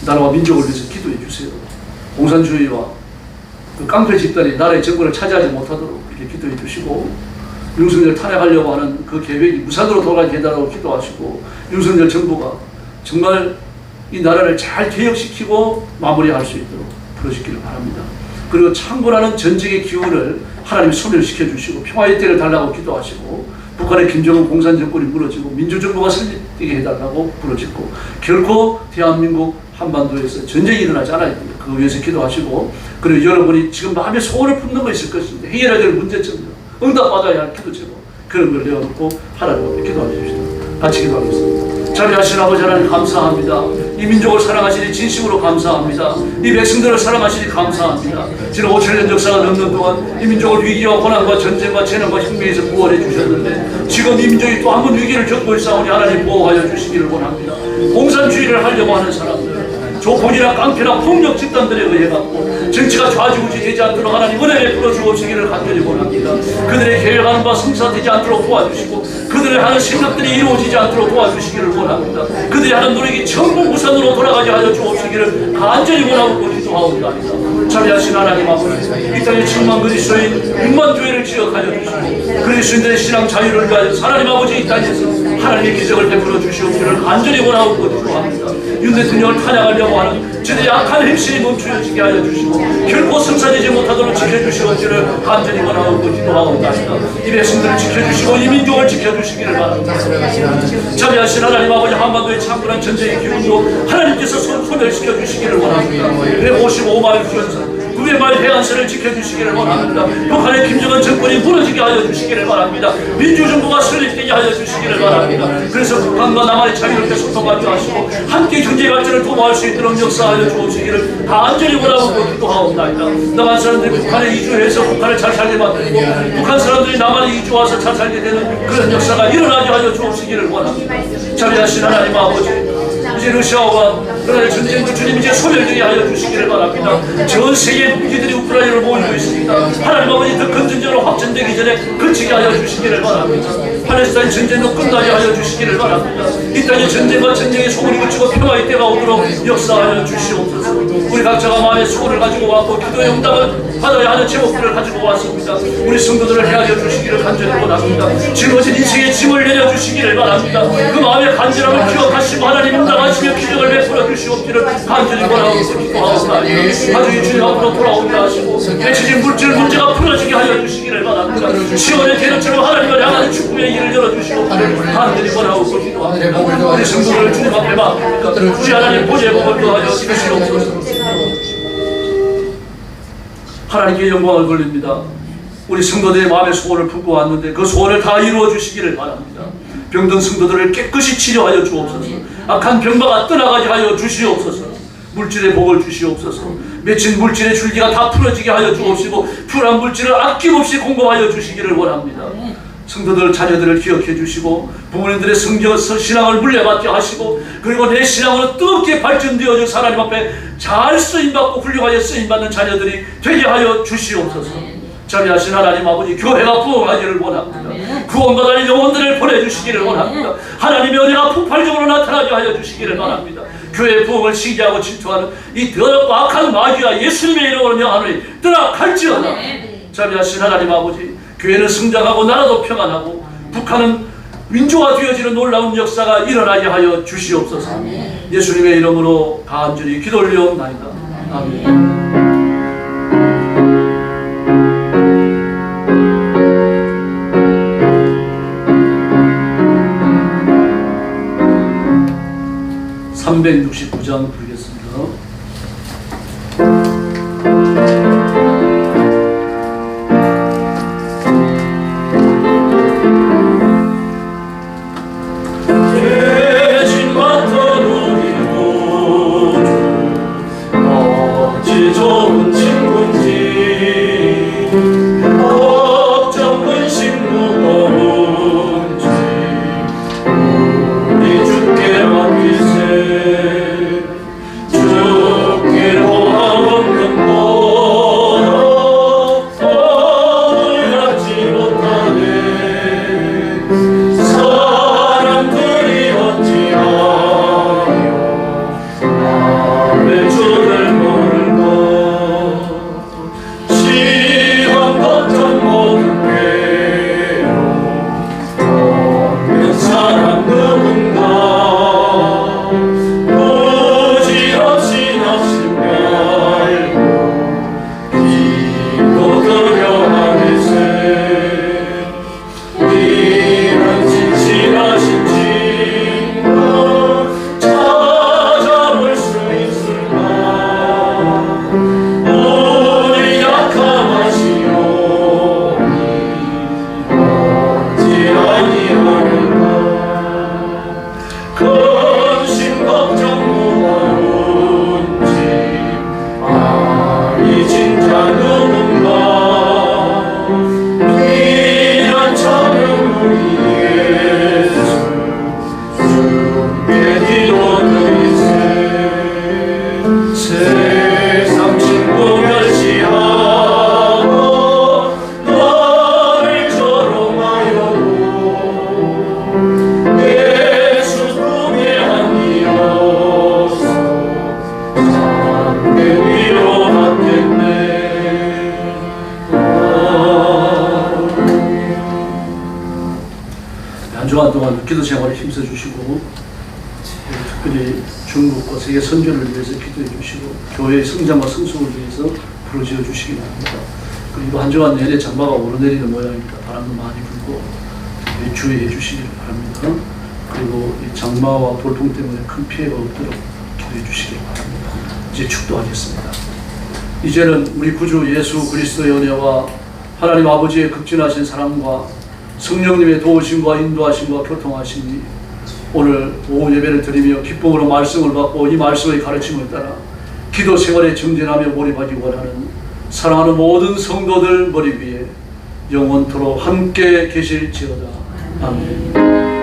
나라와 민족을 위해서 기도해 주세요. 공산주의와 그 깡패 집단이 나라의 정권을 차지하지 못하도록 그렇게 기도해 주시고, 윤석열 탄핵하려고 하는 그 계획이 무산으로 돌아가게 해달라고 기도하시고, 윤석열 정부가 정말 이 나라를 잘 개혁시키고 마무리할 수 있도록 그러시기를 바랍니다. 그리고 창궐하는 전쟁의 기운을 하나님이 소멸시켜 주시고 평화의 때를 달라고 기도하시고, 북한의 김정은 공산 정권이 무너지고 민주정부가 설립되게 해달라고 부르짖고, 결코 대한민국 한반도에서 전쟁이 일어나지 않아야 됩니다. 그 위해서 기도하시고, 그리고 여러분이 지금 마음에 소원을 품는 거 있을 것입니다. 해결해야 될 문제점들, 응답받아야 할 기도제로 그런 걸 내어놓고 하나님 앞에 기도해 주십시다. 같이 기도하겠습니다. 자비하신 아버지 하나님 감사합니다. 이 민족을 사랑하시니 진심으로 감사합니다. 이 백성들을 사랑하시니 감사합니다. 지난 5천년 역사가 넘는 동안 이 민족을 위기와 고난과 전쟁과 재난과 혁명에서 구원해 주셨는데 지금 이 민족이 또 한 번 위기를 겪고 있사오니 하나님 보호하여 주시기를 원합니다. 공산주의를 하려고 하는 사람들, 조폭이나 깡패나 폭력 집단들에 의해 갖고 정치가 좌지우지 되지 않도록 하나님 은혜를 베풀어 주옵시기를 간절히 원합니다. 그들의 계획하는 바 성사되지 않도록 도와주시고 그들의 하는 생각들이 이루어지지 않도록 도와주시기를 원합니다. 그들이 하는 노력이 전부 무산으로 돌아가게 하여 주옵시기를 간절히 원하고 기도하옵나이다. 자비하신 하나님 아버지, 이 땅에 7만 그리스도인 6만 교회를 지역하여 주시고 그리스도인들의 신앙 자유를 위하여 하나님 아버지 이 땅에서 하나님의 기적을 베풀어 주시옵기를 간절히 원하고 기도합니다. 윤 대통령을 탄핵하려고 하는 저들의 악한 행실이 멈추어지게 하여 주시고 결코 성사되지 못하도록 지켜주시옵기를 간절히 원하고 기도하옵나이다. 이 백성들을 지켜주시고 이 민족을 지켜주시기를 바랍니다. 자비하신 하나님 아버지, 한반도의 창군한 전쟁의 기운도 하나님께서 소멸시켜 주시기를 원합니다. 55마일 후연선 900마일 해안선을 지켜주시기를 원합니다. 북한의 김정은 정권이 무너지게 하여 주시기를 바랍니다. 민주정부가 설립되게 하여 주시기를 바랍니다. 그래서 북한과 남한의 자유롭게 소통하게 하시고 함께 경제 발전을 도모할 수 있도록 역사하여 주시기를 간절히 원하고 기도하옵나이다. 남한 사람들이 북한에 이주해서 북한을 잘 살게 만들고 북한 사람들이 남한에 이주와서 잘 살게 되는 그런 역사가 일어나게 하여 주시기를 원합니다. 자비하신 하나님 아버지, 이제 러시아와 우크라이나 전쟁도 주님 이제 소멸되게 하여 주시기를 바랍니다. 전 세계 무기들이 우크라이나를 모이고 있습니다. 하나님 아버지, 더 큰 전쟁으로 확전되기 전에 그치게 하여 주시기를 바랍니다. 팔레스타인 전쟁도 끝나게 하여 주시기를 바랍니다. 이 땅의 전쟁과 전쟁의 소문이 그치고 평화의 때가 오도록 역사하여 주시옵소서. 우리 각자가 마음의 소원을 가지고 왔고 기도의 응답을 받아야 하는 제목들을 가지고 왔습니다. 우리 성도들을 헤아려 주시기를 간절히 원합니다. 짊어진 인생의 짐을 내려주시기를 바랍니다. 그 마음의 간절함을 기억하시고 하나님 응답하시며 기적을 베풀어 주시옵기를 간절히 원하고 기도하옵나이다. 가족이 주님 앞으로 돌아오게 하시고 내치진 문제가 풀어지게 하여 주시기를 바랍니다. 시온의 대로처럼 하나님을 향하는 축복의 길을 열어주시옵기를 간절히 원하고 기도합니다. 우리 성도들을 주님 앞에 맡깁니다. 우리 하나님 보좌의 복을 더하여 주시옵소서. 하나님께 영광을 돌립니다. 우리 성도들의 마음의 소원을 품고 왔는데 그 소원을 다 이루어 주시기를 바랍니다. 병든 성도들을 깨끗이 치료하여 주옵소서. 악한 병마가 떠나가게 하여 주시옵소서. 물질의 복을 주시옵소서. 맺힌 물질의 줄기가 다 풀어지게 하여 주옵시고 풀한 물질을 아낌없이 공급하여 주시기를 원합니다. 성도들 자녀들을 기억해 주시고 부모님들의 신앙을 물려받게 하시고 그리고 내 신앙으로 뜨겁게 발전되어져 하나님 앞에 잘 쓰임받고 훌륭하게 쓰임받는 자녀들이 되게 하여 주시옵소서. 자비하신 하나님 아버지, 교회가 부흥하기를 원합니다. 구원받을 영혼들을 보내주시기를 원합니다. 하나님의 은혜가 폭발적으로 나타나게 하여 주시기를 바랍니다. 교회의 부흥을 시기하고 질투하는 이 더럽고 악한 마귀가 예수님의 이름으로 명하노니 떠나갈지어다. 자비하신 하나님 아버지, 교회는 성장하고 나라도 평안하고 북한은 민주화 되어지는 놀라운 역사가 일어나게 하여 주시옵소서. 예수님의 이름으로 간절히 기도 올리옵나이다. 아멘. (369장) 부르겠습니다. 대신 맡은 우리 모두 어찌 좋은 친구인지 걱정 근심 무거운지 우리 주께 맡기세. 주한 동안 기도 생활에 힘써주시고 특별히 중국과 세계 선교를 위해서 기도해 주시고 교회의 성장과 성숙을 위해서 부르짖어 주시기 바랍니다. 그리고 한 주간 내내 장마가 오르내리는 모양입니다. 바람도 많이 불고 주의해 주시기 바랍니다. 그리고 이 장마와 돌풍 때문에 큰 피해가 없도록 기도해 주시기 바랍니다. 이제 축도하겠습니다. 이제는 우리 구주 예수 그리스도의 은혜와 하나님 아버지의 극진하신 사랑과 성령님의 도우심과 인도하심과 교통하심이 오늘 오후 예배를 드리며 기쁨으로 말씀을 받고 이 말씀의 가르침을 따라 기도 생활에 정진하며 몰입하기 원하는 사랑하는 모든 성도들 머리 위에 영원토록 함께 계실지어다. 아멘.